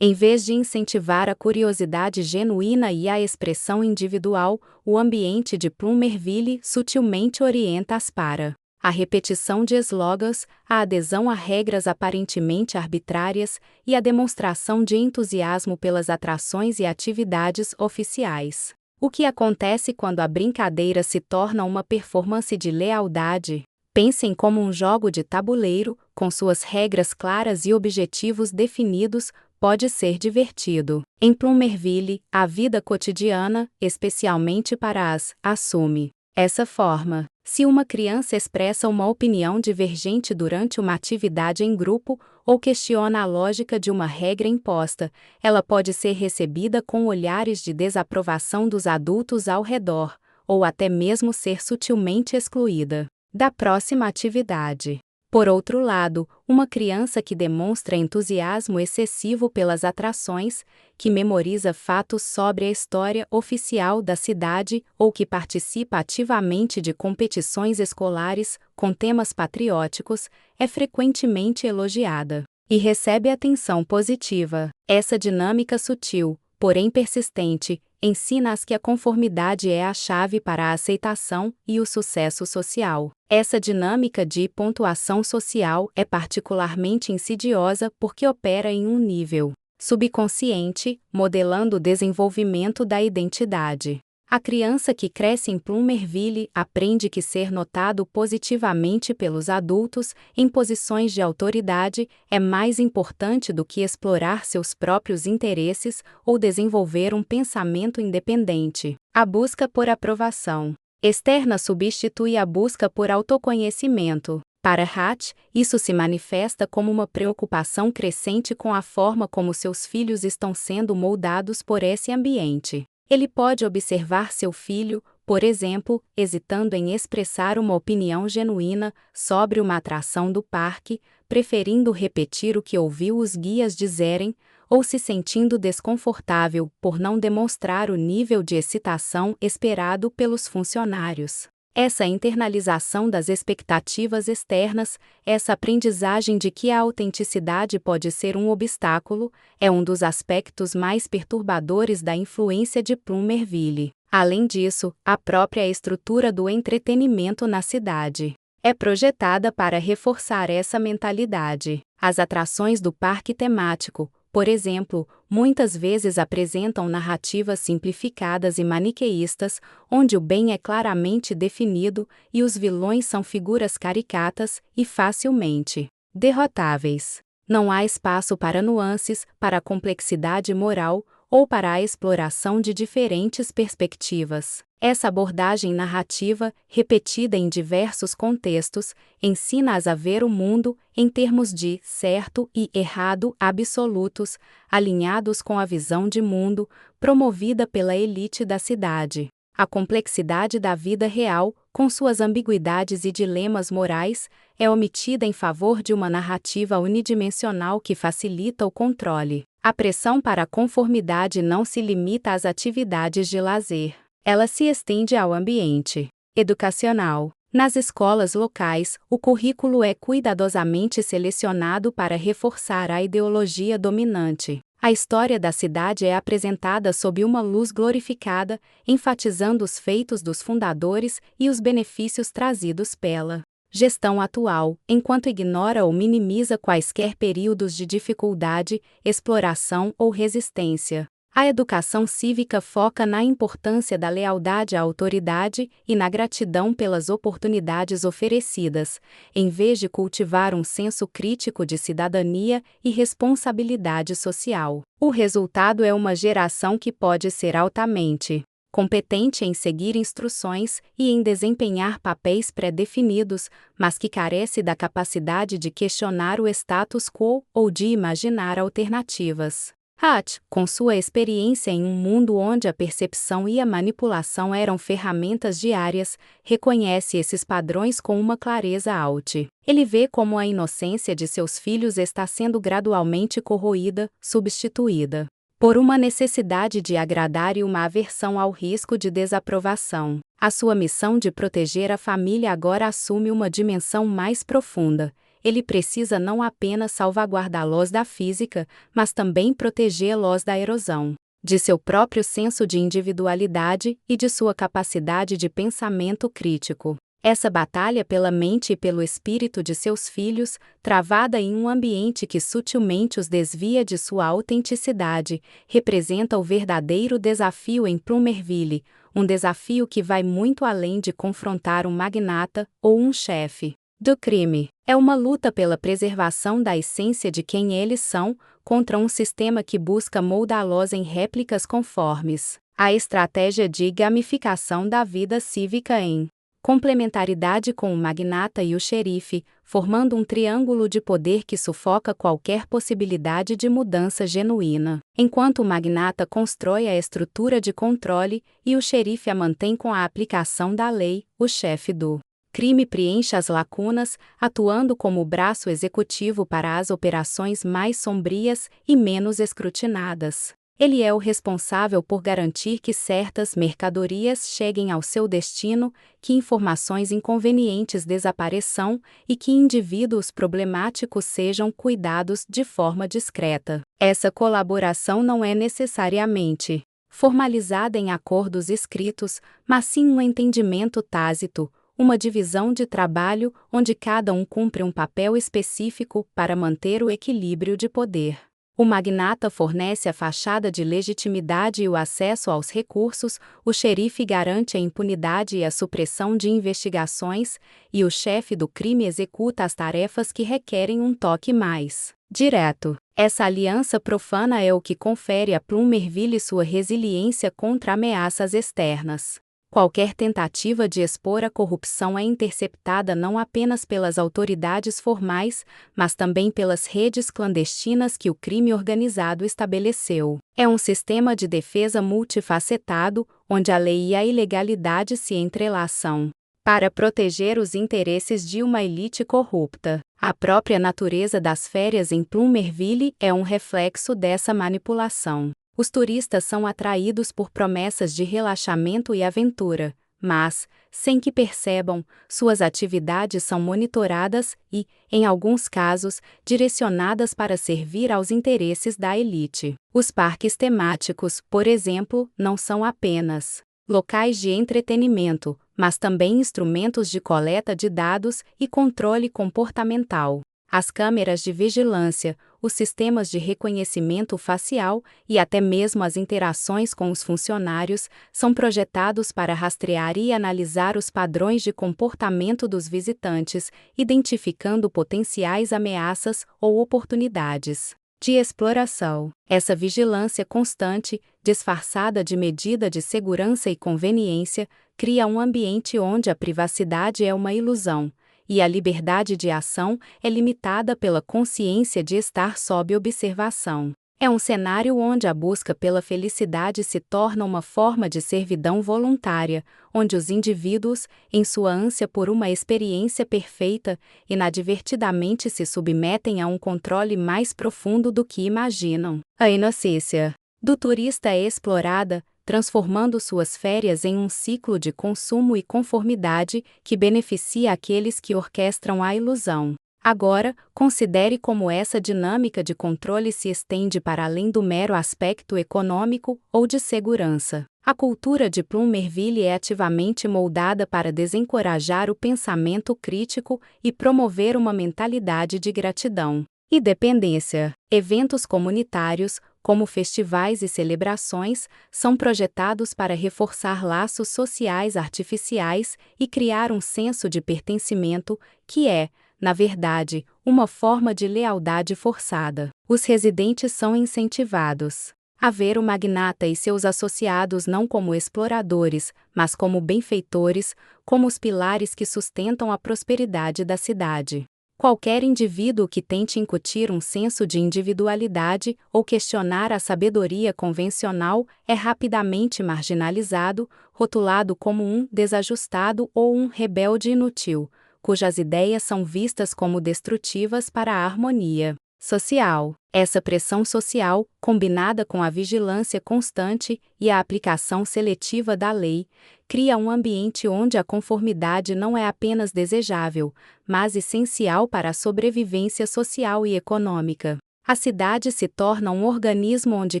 em vez de incentivar a curiosidade genuína e a expressão individual, o ambiente de Plumerville sutilmente orienta-as para a repetição de slogans, a adesão a regras aparentemente arbitrárias e a demonstração de entusiasmo pelas atrações e atividades oficiais. O que acontece quando a brincadeira se torna uma performance de lealdade? Pensem como um jogo de tabuleiro, com suas regras claras e objetivos definidos, pode ser divertido. Em Plumerville, a vida cotidiana, especialmente para assume essa forma. Se uma criança expressa uma opinião divergente durante uma atividade em grupo ou questiona a lógica de uma regra imposta, ela pode ser recebida com olhares de desaprovação dos adultos ao redor, ou até mesmo ser sutilmente excluída da próxima atividade. Por outro lado, uma criança que demonstra entusiasmo excessivo pelas atrações, que memoriza fatos sobre a história oficial da cidade ou que participa ativamente de competições escolares com temas patrióticos, é frequentemente elogiada e recebe atenção positiva. Essa dinâmica sutil, porém persistente, ensina-as que a conformidade é a chave para a aceitação e o sucesso social. Essa dinâmica de pontuação social é particularmente insidiosa porque opera em um nível subconsciente, modelando o desenvolvimento da identidade. A criança que cresce em Plumerville aprende que ser notado positivamente pelos adultos em posições de autoridade é mais importante do que explorar seus próprios interesses ou desenvolver um pensamento independente. A busca por aprovação externa substitui a busca por autoconhecimento. Para Hutch, isso se manifesta como uma preocupação crescente com a forma como seus filhos estão sendo moldados por esse ambiente. Ele pode observar seu filho, por exemplo, hesitando em expressar uma opinião genuína sobre uma atração do parque, preferindo repetir o que ouviu os guias dizerem, ou se sentindo desconfortável por não demonstrar o nível de excitação esperado pelos funcionários. Essa internalização das expectativas externas, essa aprendizagem de que a autenticidade pode ser um obstáculo, é um dos aspectos mais perturbadores da influência de Plumerville. Além disso, a própria estrutura do entretenimento na cidade é projetada para reforçar essa mentalidade. As atrações do parque temático, por exemplo, muitas vezes apresentam narrativas simplificadas e maniqueístas, onde o bem é claramente definido e os vilões são figuras caricatas e facilmente derrotáveis. Não há espaço para nuances, para a complexidade moral ou para a exploração de diferentes perspectivas. Essa abordagem narrativa, repetida em diversos contextos, ensina-as a ver o mundo em termos de certo e errado absolutos, alinhados com a visão de mundo promovida pela elite da cidade. A complexidade da vida real, com suas ambiguidades e dilemas morais, é omitida em favor de uma narrativa unidimensional que facilita o controle. A pressão para a conformidade não se limita às atividades de lazer. Ela se estende ao ambiente educacional. Nas escolas locais, o currículo é cuidadosamente selecionado para reforçar a ideologia dominante. A história da cidade é apresentada sob uma luz glorificada, enfatizando os feitos dos fundadores e os benefícios trazidos pela gestão atual, enquanto ignora ou minimiza quaisquer períodos de dificuldade, exploração ou resistência. A educação cívica foca na importância da lealdade à autoridade e na gratidão pelas oportunidades oferecidas, em vez de cultivar um senso crítico de cidadania e responsabilidade social. O resultado é uma geração que pode ser altamente competente em seguir instruções e em desempenhar papéis pré-definidos, mas que carece da capacidade de questionar o status quo ou de imaginar alternativas. Hutt, com sua experiência em um mundo onde a percepção e a manipulação eram ferramentas diárias, reconhece esses padrões com uma clareza alta. Ele vê como a inocência de seus filhos está sendo gradualmente corroída, substituída por uma necessidade de agradar e uma aversão ao risco de desaprovação. A sua missão de proteger a família agora assume uma dimensão mais profunda. Ele precisa não apenas salvaguardá-los da física, mas também protegê-los da erosão de seu próprio senso de individualidade e de sua capacidade de pensamento crítico. Essa batalha pela mente e pelo espírito de seus filhos, travada em um ambiente que sutilmente os desvia de sua autenticidade, representa o verdadeiro desafio em Plumerville, um desafio que vai muito além de confrontar um magnata ou um chefe do crime. É uma luta pela preservação da essência de quem eles são, contra um sistema que busca moldá-los em réplicas conformes. A estratégia de gamificação da vida cívica em complementaridade com o magnata e o xerife, formando um triângulo de poder que sufoca qualquer possibilidade de mudança genuína. Enquanto o magnata constrói a estrutura de controle e o xerife a mantém com a aplicação da lei, o chefe do crime preenche as lacunas, atuando como o braço executivo para as operações mais sombrias e menos escrutinadas. Ele é o responsável por garantir que certas mercadorias cheguem ao seu destino, que informações inconvenientes desapareçam e que indivíduos problemáticos sejam cuidados de forma discreta. Essa colaboração não é necessariamente formalizada em acordos escritos, mas sim um entendimento tácito, uma divisão de trabalho onde cada um cumpre um papel específico para manter o equilíbrio de poder. O magnata fornece a fachada de legitimidade e o acesso aos recursos, o xerife garante a impunidade e a supressão de investigações, e o chefe do crime executa as tarefas que requerem um toque mais direto. Essa aliança profana é o que confere a Plumerville sua resiliência contra ameaças externas. Qualquer tentativa de expor a corrupção é interceptada não apenas pelas autoridades formais, mas também pelas redes clandestinas que o crime organizado estabeleceu. É um sistema de defesa multifacetado, onde a lei e a ilegalidade se entrelaçam para proteger os interesses de uma elite corrupta. A própria natureza das férias em Plumerville é um reflexo dessa manipulação. Os turistas são atraídos por promessas de relaxamento e aventura, mas, sem que percebam, suas atividades são monitoradas e, em alguns casos, direcionadas para servir aos interesses da elite. Os parques temáticos, por exemplo, não são apenas locais de entretenimento, mas também instrumentos de coleta de dados e controle comportamental. As câmeras de vigilância, os sistemas de reconhecimento facial e até mesmo as interações com os funcionários são projetados para rastrear e analisar os padrões de comportamento dos visitantes, identificando potenciais ameaças ou oportunidades de exploração. Essa vigilância constante, disfarçada de medida de segurança e conveniência, cria um ambiente onde a privacidade é uma ilusão e a liberdade de ação é limitada pela consciência de estar sob observação. É um cenário onde a busca pela felicidade se torna uma forma de servidão voluntária, onde os indivíduos, em sua ânsia por uma experiência perfeita, inadvertidamente se submetem a um controle mais profundo do que imaginam. A inocência do turista é explorada, transformando suas férias em um ciclo de consumo e conformidade que beneficia aqueles que orquestram a ilusão. Agora, considere como essa dinâmica de controle se estende para além do mero aspecto econômico ou de segurança. A cultura de Plumerville é ativamente moldada para desencorajar o pensamento crítico e promover uma mentalidade de gratidão e dependência. Eventos comunitários, como festivais e celebrações, são projetados para reforçar laços sociais artificiais e criar um senso de pertencimento, que é, na verdade, uma forma de lealdade forçada. Os residentes são incentivados a ver o magnata e seus associados não como exploradores, mas como benfeitores, como os pilares que sustentam a prosperidade da cidade. Qualquer indivíduo que tente incutir um senso de individualidade ou questionar a sabedoria convencional é rapidamente marginalizado, rotulado como um desajustado ou um rebelde inútil, cujas ideias são vistas como destrutivas para a harmonia social. Essa pressão social, combinada com a vigilância constante e a aplicação seletiva da lei, cria um ambiente onde a conformidade não é apenas desejável, mas essencial para a sobrevivência social e econômica. A cidade se torna um organismo onde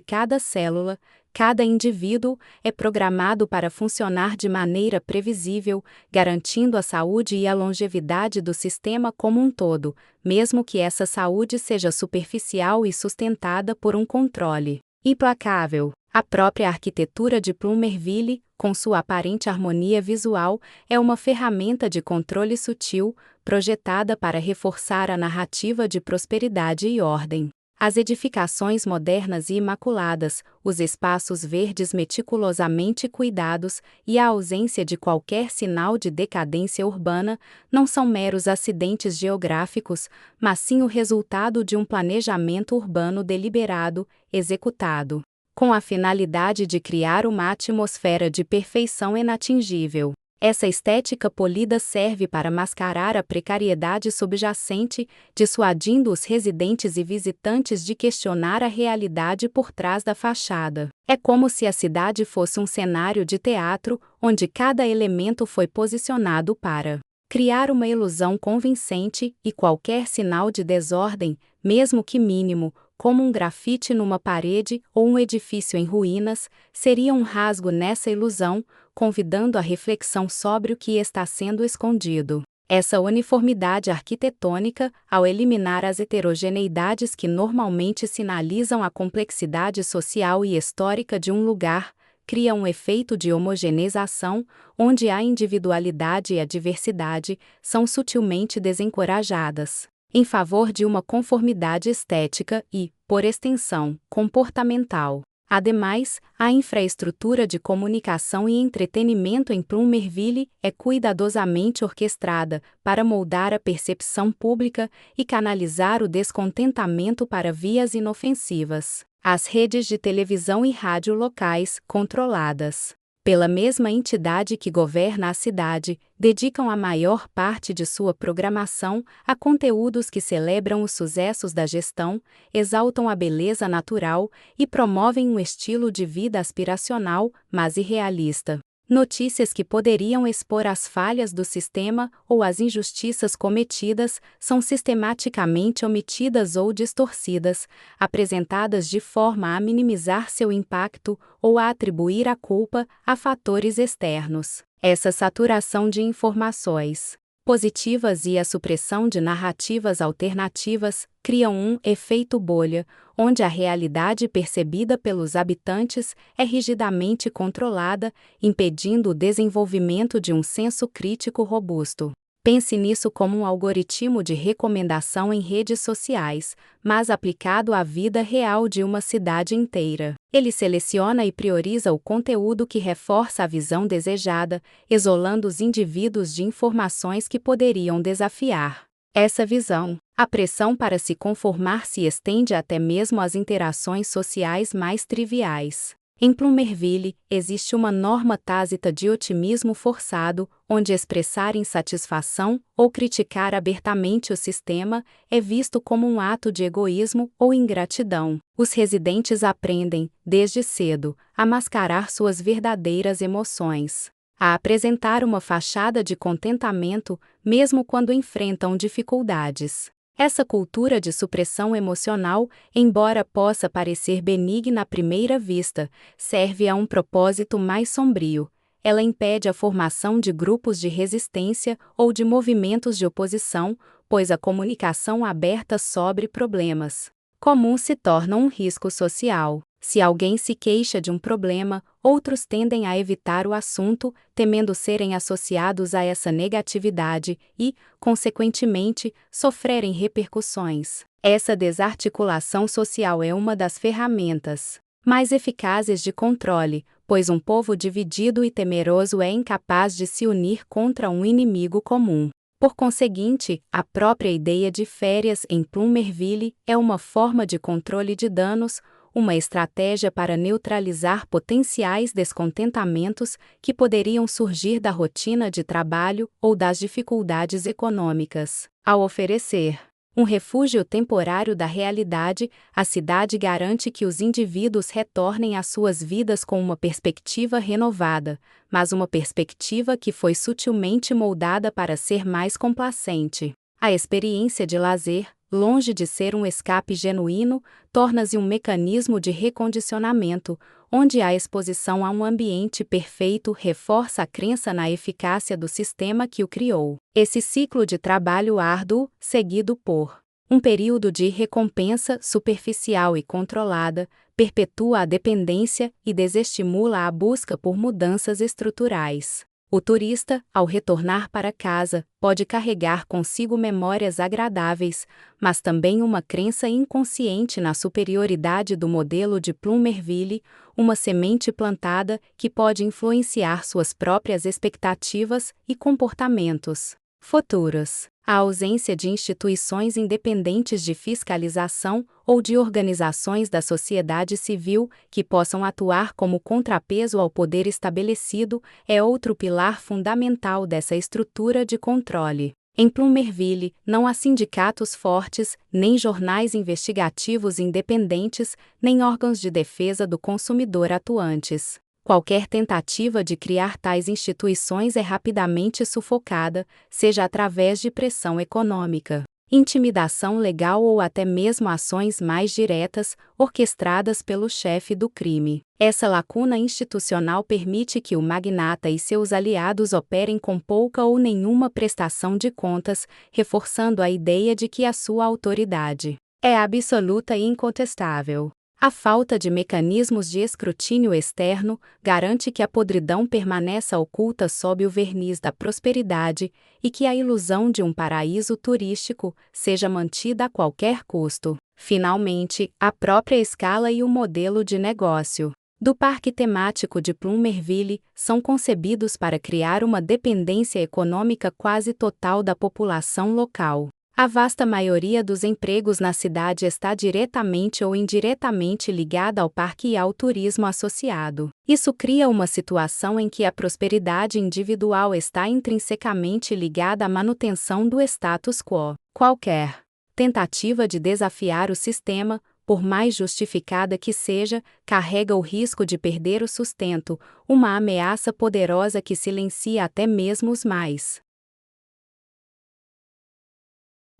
cada célula, cada indivíduo, é programado para funcionar de maneira previsível, garantindo a saúde e a longevidade do sistema como um todo, mesmo que essa saúde seja superficial e sustentada por um controle implacável. A própria arquitetura de Plumerville, com sua aparente harmonia visual, é uma ferramenta de controle sutil, projetada para reforçar a narrativa de prosperidade e ordem. As edificações modernas e imaculadas, os espaços verdes meticulosamente cuidados e a ausência de qualquer sinal de decadência urbana não são meros acidentes geográficos, mas sim o resultado de um planejamento urbano deliberado, executado com a finalidade de criar uma atmosfera de perfeição inatingível. Essa estética polida serve para mascarar a precariedade subjacente, dissuadindo os residentes e visitantes de questionar a realidade por trás da fachada. É como se a cidade fosse um cenário de teatro, onde cada elemento foi posicionado para criar uma ilusão convincente e qualquer sinal de desordem, mesmo que mínimo, como um grafite numa parede ou um edifício em ruínas, seria um rasgo nessa ilusão, convidando a reflexão sobre o que está sendo escondido. Essa uniformidade arquitetônica, ao eliminar as heterogeneidades que normalmente sinalizam a complexidade social e histórica de um lugar, cria um efeito de homogeneização, onde a individualidade e a diversidade são sutilmente desencorajadas, em favor de uma conformidade estética e, por extensão, comportamental. Ademais, a infraestrutura de comunicação e entretenimento em Plumerville é cuidadosamente orquestrada para moldar a percepção pública e canalizar o descontentamento para vias inofensivas. As redes de televisão e rádio locais, controladas pela mesma entidade que governa a cidade, dedicam a maior parte de sua programação a conteúdos que celebram os sucessos da gestão, exaltam a beleza natural e promovem um estilo de vida aspiracional, mas irrealista. Notícias que poderiam expor as falhas do sistema ou as injustiças cometidas são sistematicamente omitidas ou distorcidas, apresentadas de forma a minimizar seu impacto ou a atribuir a culpa a fatores externos. Essa saturação de informações positivas e a supressão de narrativas alternativas criam um efeito bolha, onde a realidade percebida pelos habitantes é rigidamente controlada, impedindo o desenvolvimento de um senso crítico robusto. Pense nisso como um algoritmo de recomendação em redes sociais, mas aplicado à vida real de uma cidade inteira. Ele seleciona e prioriza o conteúdo que reforça a visão desejada, isolando os indivíduos de informações que poderiam desafiar essa visão. A pressão para se conformar se estende até mesmo às interações sociais mais triviais. Em Plumerville, existe uma norma tácita de otimismo forçado, onde expressar insatisfação ou criticar abertamente o sistema é visto como um ato de egoísmo ou ingratidão. Os residentes aprendem, desde cedo, a mascarar suas verdadeiras emoções, a apresentar uma fachada de contentamento, mesmo quando enfrentam dificuldades. Essa cultura de supressão emocional, embora possa parecer benigna à primeira vista, serve a um propósito mais sombrio. Ela impede a formação de grupos de resistência ou de movimentos de oposição, pois a comunicação aberta sobre problemas comuns se torna um risco social. Se alguém se queixa de um problema, outros tendem a evitar o assunto, temendo serem associados a essa negatividade e, consequentemente, sofrerem repercussões. Essa desarticulação social é uma das ferramentas mais eficazes de controle, pois um povo dividido e temeroso é incapaz de se unir contra um inimigo comum. Por conseguinte, a própria ideia de férias em Plumerville é uma forma de controle de danos, uma estratégia para neutralizar potenciais descontentamentos que poderiam surgir da rotina de trabalho ou das dificuldades econômicas. Ao oferecer um refúgio temporário da realidade, a cidade garante que os indivíduos retornem às suas vidas com uma perspectiva renovada, mas uma perspectiva que foi sutilmente moldada para ser mais complacente. A experiência de lazer, longe de ser um escape genuíno, torna-se um mecanismo de recondicionamento, onde a exposição a um ambiente perfeito reforça a crença na eficácia do sistema que o criou. Esse ciclo de trabalho árduo, seguido por um período de recompensa superficial e controlada, perpetua a dependência e desestimula a busca por mudanças estruturais. O turista, ao retornar para casa, pode carregar consigo memórias agradáveis, mas também uma crença inconsciente na superioridade do modelo de Plumerville, uma semente plantada que pode influenciar suas próprias expectativas e comportamentos futuros. A ausência de instituições independentes de fiscalização ou de organizações da sociedade civil que possam atuar como contrapeso ao poder estabelecido é outro pilar fundamental dessa estrutura de controle. Em Plumerville, não há sindicatos fortes, nem jornais investigativos independentes, nem órgãos de defesa do consumidor atuantes. Qualquer tentativa de criar tais instituições é rapidamente sufocada, seja através de pressão econômica, intimidação legal ou até mesmo ações mais diretas, orquestradas pelo chefe do crime. Essa lacuna institucional permite que o magnata e seus aliados operem com pouca ou nenhuma prestação de contas, reforçando a ideia de que a sua autoridade é absoluta e incontestável. A falta de mecanismos de escrutínio externo garante que a podridão permaneça oculta sob o verniz da prosperidade e que a ilusão de um paraíso turístico seja mantida a qualquer custo. Finalmente, a própria escala e o modelo de negócio do parque temático de Plumerville são concebidos para criar uma dependência econômica quase total da população local. A vasta maioria dos empregos na cidade está diretamente ou indiretamente ligada ao parque e ao turismo associado. Isso cria uma situação em que a prosperidade individual está intrinsecamente ligada à manutenção do status quo. Qualquer tentativa de desafiar o sistema, por mais justificada que seja, carrega o risco de perder o sustento, uma ameaça poderosa que silencia até mesmo os mais.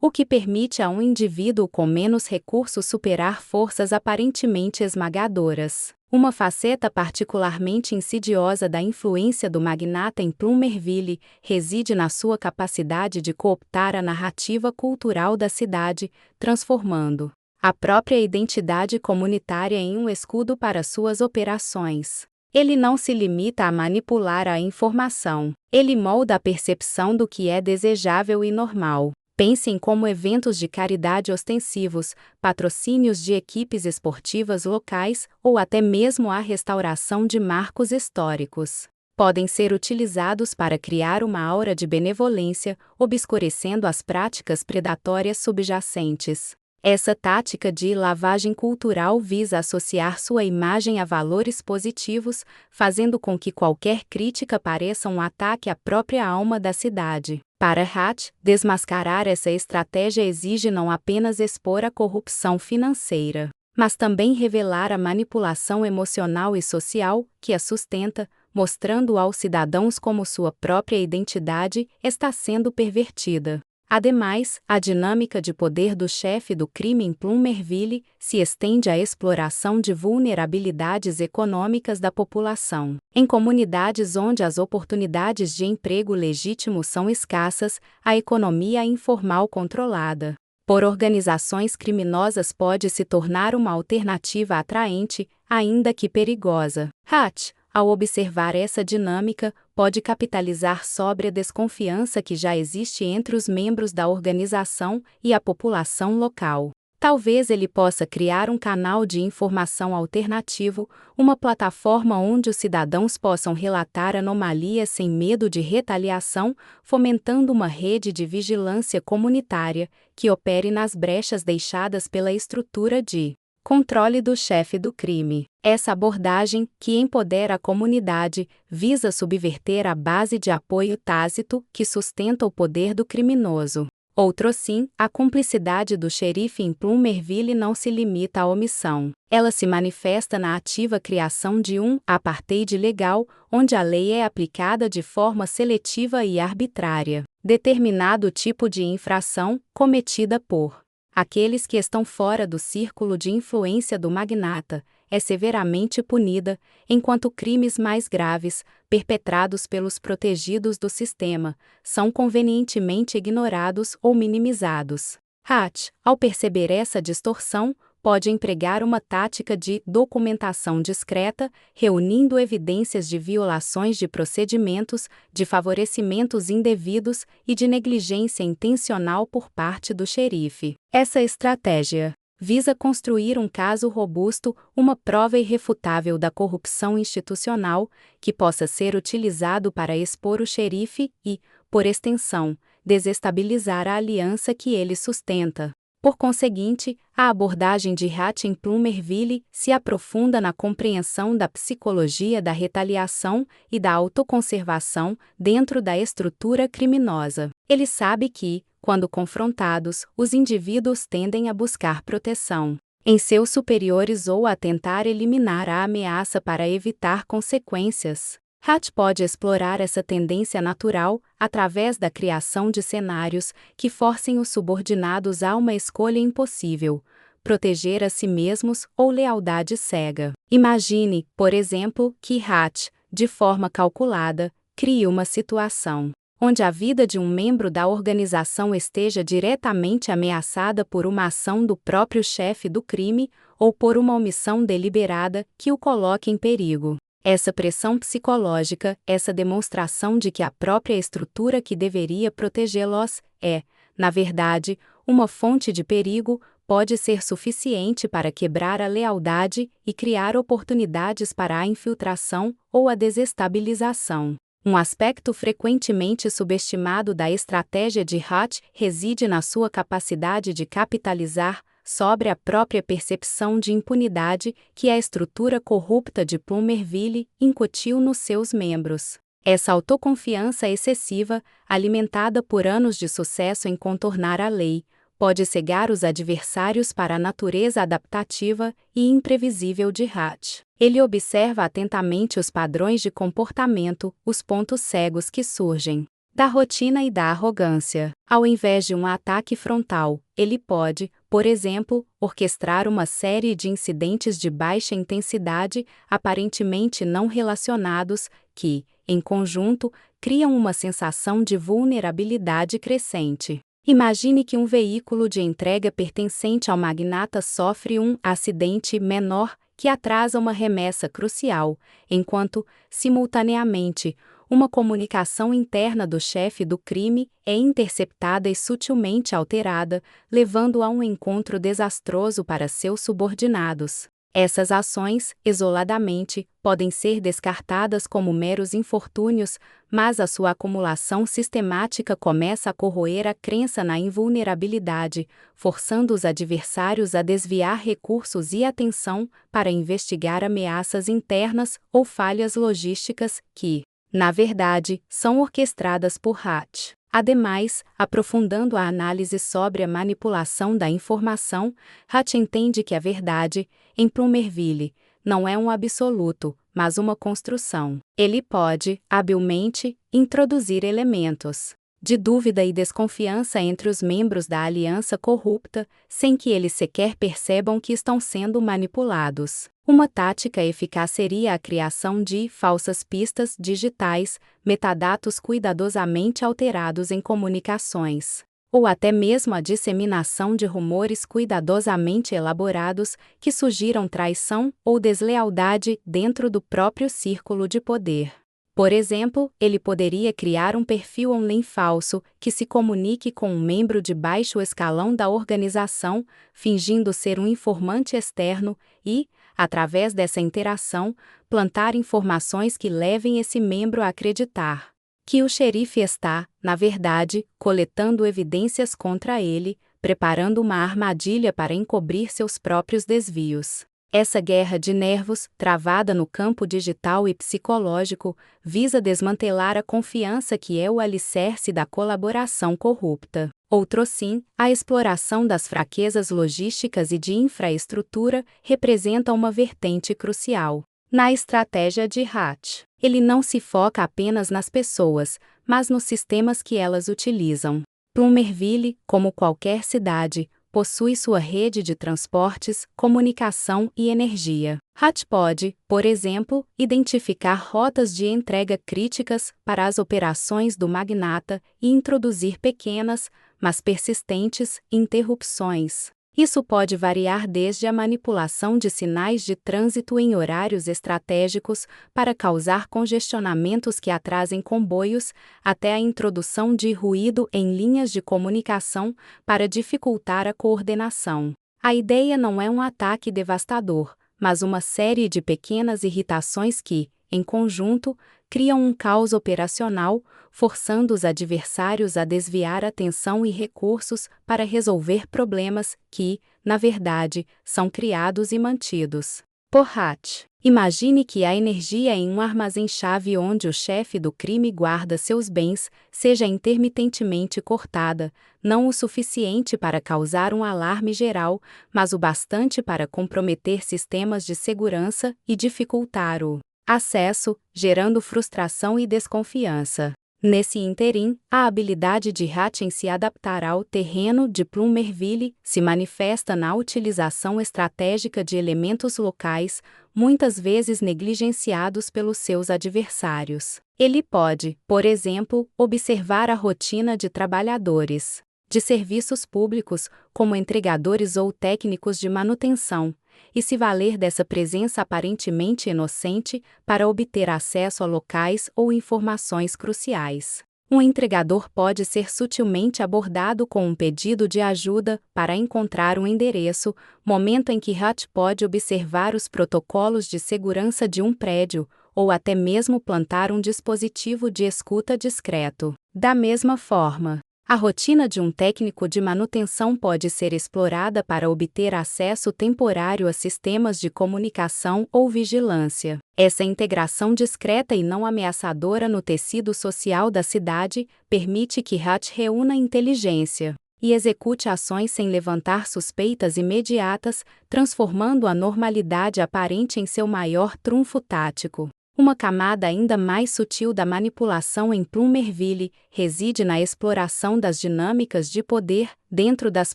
O que permite a um indivíduo com menos recursos superar forças aparentemente esmagadoras. Uma faceta particularmente insidiosa da influência do magnata em Plumerville reside na sua capacidade de cooptar a narrativa cultural da cidade, transformando a própria identidade comunitária em um escudo para suas operações. Ele não se limita a manipular a informação, ele molda a percepção do que é desejável e normal. Pense em como eventos de caridade ostensivos, patrocínios de equipes esportivas locais ou até mesmo a restauração de marcos históricos podem ser utilizados para criar uma aura de benevolência, obscurecendo as práticas predatórias subjacentes. Essa tática de lavagem cultural visa associar sua imagem a valores positivos, fazendo com que qualquer crítica pareça um ataque à própria alma da cidade. Para Hatch, desmascarar essa estratégia exige não apenas expor a corrupção financeira, mas também revelar a manipulação emocional e social que a sustenta, mostrando aos cidadãos como sua própria identidade está sendo pervertida. Ademais, a dinâmica de poder do chefe do crime em Plumerville se estende à exploração de vulnerabilidades econômicas da população. Em comunidades onde as oportunidades de emprego legítimo são escassas, a economia informal controlada por organizações criminosas pode se tornar uma alternativa atraente, ainda que perigosa. Hatch, ao observar essa dinâmica, pode capitalizar sobre a desconfiança que já existe entre os membros da organização e a população local. Talvez ele possa criar um canal de informação alternativo, uma plataforma onde os cidadãos possam relatar anomalias sem medo de retaliação, fomentando uma rede de vigilância comunitária que opere nas brechas deixadas pela estrutura de controle do chefe do crime. Essa abordagem, que empodera a comunidade, visa subverter a base de apoio tácito que sustenta o poder do criminoso. Outrosim, a cumplicidade do xerife em Plumerville não se limita à omissão. Ela se manifesta na ativa criação de um apartheid legal, onde a lei é aplicada de forma seletiva e arbitrária. Determinado tipo de infração, cometida por aqueles que estão fora do círculo de influência do magnata, é severamente punida, enquanto crimes mais graves, perpetrados pelos protegidos do sistema, são convenientemente ignorados ou minimizados. Hatch, ao perceber essa distorção, pode empregar uma tática de documentação discreta, reunindo evidências de violações de procedimentos, de favorecimentos indevidos e de negligência intencional por parte do xerife. Essa estratégia visa construir um caso robusto, uma prova irrefutável da corrupção institucional, que possa ser utilizado para expor o xerife e, por extensão, desestabilizar a aliança que ele sustenta. Por conseguinte, a abordagem de Hatch em Plumerville se aprofunda na compreensão da psicologia da retaliação e da autoconservação dentro da estrutura criminosa. Ele sabe que, quando confrontados, os indivíduos tendem a buscar proteção em seus superiores ou a tentar eliminar a ameaça para evitar consequências. Hatch pode explorar essa tendência natural através da criação de cenários que forcem os subordinados a uma escolha impossível: proteger a si mesmos ou lealdade cega. Imagine, por exemplo, que Hatch, de forma calculada, crie uma situação onde a vida de um membro da organização esteja diretamente ameaçada por uma ação do próprio chefe do crime ou por uma omissão deliberada que o coloque em perigo. Essa pressão psicológica, essa demonstração de que a própria estrutura que deveria protegê-los é, na verdade, uma fonte de perigo, pode ser suficiente para quebrar a lealdade e criar oportunidades para a infiltração ou a desestabilização. Um aspecto frequentemente subestimado da estratégia de Hatch reside na sua capacidade de capitalizar sobre a própria percepção de impunidade que a estrutura corrupta de Plumerville incutiu nos seus membros. Essa autoconfiança excessiva, alimentada por anos de sucesso em contornar a lei, pode cegar os adversários para a natureza adaptativa e imprevisível de Hatch. Ele observa atentamente os padrões de comportamento, os pontos cegos que surgem da rotina e da arrogância. Ao invés de um ataque frontal, ele pode, por exemplo, orquestrar uma série de incidentes de baixa intensidade, aparentemente não relacionados, que, em conjunto, criam uma sensação de vulnerabilidade crescente. Imagine que um veículo de entrega pertencente ao magnata sofre um acidente menor que atrasa uma remessa crucial, enquanto, simultaneamente, uma comunicação interna do chefe do crime é interceptada e sutilmente alterada, levando a um encontro desastroso para seus subordinados. Essas ações, isoladamente, podem ser descartadas como meros infortúnios, mas a sua acumulação sistemática começa a corroer a crença na invulnerabilidade, forçando os adversários a desviar recursos e atenção para investigar ameaças internas ou falhas logísticas que, na verdade, são orquestradas por Hatch. Ademais, aprofundando a análise sobre a manipulação da informação, Hatch entende que a verdade, em Plumerville, não é um absoluto, mas uma construção. Ele pode, habilmente, introduzir elementos de dúvida e desconfiança entre os membros da aliança corrupta, sem que eles sequer percebam que estão sendo manipulados. Uma tática eficaz seria a criação de falsas pistas digitais, metadados cuidadosamente alterados em comunicações, ou até mesmo a disseminação de rumores cuidadosamente elaborados que sugiram traição ou deslealdade dentro do próprio círculo de poder. Por exemplo, ele poderia criar um perfil online falso que se comunique com um membro de baixo escalão da organização, fingindo ser um informante externo e, através dessa interação, plantar informações que levem esse membro a acreditar que o xerife está, na verdade, coletando evidências contra ele, preparando uma armadilha para encobrir seus próprios desvios. Essa guerra de nervos, travada no campo digital e psicológico, visa desmantelar a confiança que é o alicerce da colaboração corrupta. Outrossim, a exploração das fraquezas logísticas e de infraestrutura representa uma vertente crucial. Na estratégia de Hatch, ele não se foca apenas nas pessoas, mas nos sistemas que elas utilizam. Plumerville, como qualquer cidade, possui sua rede de transportes, comunicação e energia. Hatch pode, por exemplo, identificar rotas de entrega críticas para as operações do magnata e introduzir pequenas, mas persistentes, interrupções. Isso pode variar desde a manipulação de sinais de trânsito em horários estratégicos para causar congestionamentos que atrasem comboios, até a introdução de ruído em linhas de comunicação para dificultar a coordenação. A ideia não é um ataque devastador, mas uma série de pequenas irritações que, em conjunto, criam um caos operacional, forçando os adversários a desviar atenção e recursos para resolver problemas que, na verdade, são criados e mantidos por Hatch. Imagine que a energia em um armazém-chave onde o chefe do crime guarda seus bens seja intermitentemente cortada, não o suficiente para causar um alarme geral, mas o bastante para comprometer sistemas de segurança e dificultar o acesso, gerando frustração e desconfiança. Nesse ínterim, a habilidade de Hatch em se adaptar ao terreno de Plumerville se manifesta na utilização estratégica de elementos locais, muitas vezes negligenciados pelos seus adversários. Ele pode, por exemplo, observar a rotina de trabalhadores de serviços públicos, como entregadores ou técnicos de manutenção, e se valer dessa presença aparentemente inocente para obter acesso a locais ou informações cruciais. Um entregador pode ser sutilmente abordado com um pedido de ajuda para encontrar um endereço, momento em que Hatch pode observar os protocolos de segurança de um prédio, ou até mesmo plantar um dispositivo de escuta discreto. Da mesma forma, a rotina de um técnico de manutenção pode ser explorada para obter acesso temporário a sistemas de comunicação ou vigilância. Essa integração discreta e não ameaçadora no tecido social da cidade permite que Hatch reúna inteligência e execute ações sem levantar suspeitas imediatas, transformando a normalidade aparente em seu maior trunfo tático. Uma camada ainda mais sutil da manipulação em Plumerville reside na exploração das dinâmicas de poder dentro das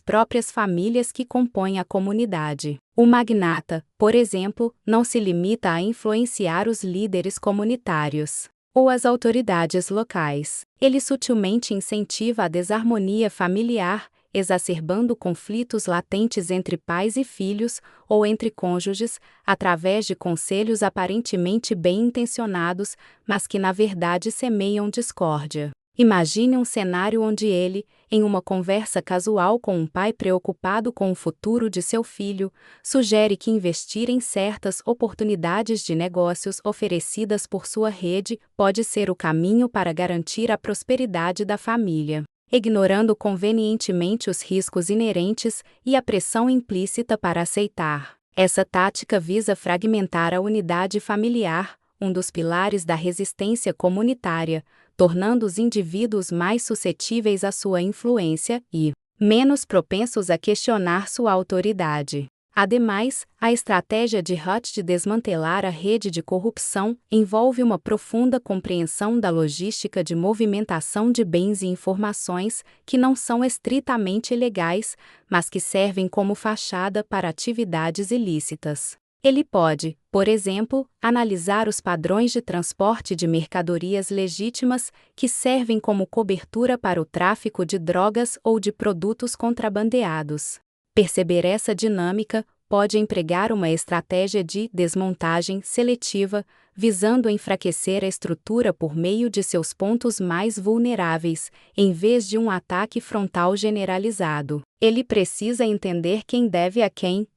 próprias famílias que compõem a comunidade. O magnata, por exemplo, não se limita a influenciar os líderes comunitários ou as autoridades locais. Ele sutilmente incentiva a desarmonia familiar, exacerbando conflitos latentes entre pais e filhos, ou entre cônjuges, através de conselhos aparentemente bem-intencionados, mas que na verdade semeiam discórdia. Imagine um cenário onde ele, em uma conversa casual com um pai preocupado com o futuro de seu filho, sugere que investir em certas oportunidades de negócios oferecidas por sua rede pode ser o caminho para garantir a prosperidade da família, ignorando convenientemente os riscos inerentes e a pressão implícita para aceitar. Essa tática visa fragmentar a unidade familiar, um dos pilares da resistência comunitária, tornando os indivíduos mais suscetíveis à sua influência e menos propensos a questionar sua autoridade. Ademais, a estratégia de Hutt de desmantelar a rede de corrupção envolve uma profunda compreensão da logística de movimentação de bens e informações que não são estritamente ilegais, mas que servem como fachada para atividades ilícitas. Ele pode, por exemplo, analisar os padrões de transporte de mercadorias legítimas que servem como cobertura para o tráfico de drogas ou de produtos contrabandeados. Perceber essa dinâmica pode empregar uma estratégia de desmontagem seletiva, visando enfraquecer a estrutura por meio de seus pontos mais vulneráveis, em vez de um ataque frontal generalizado. Ele precisa entender quem deve a quem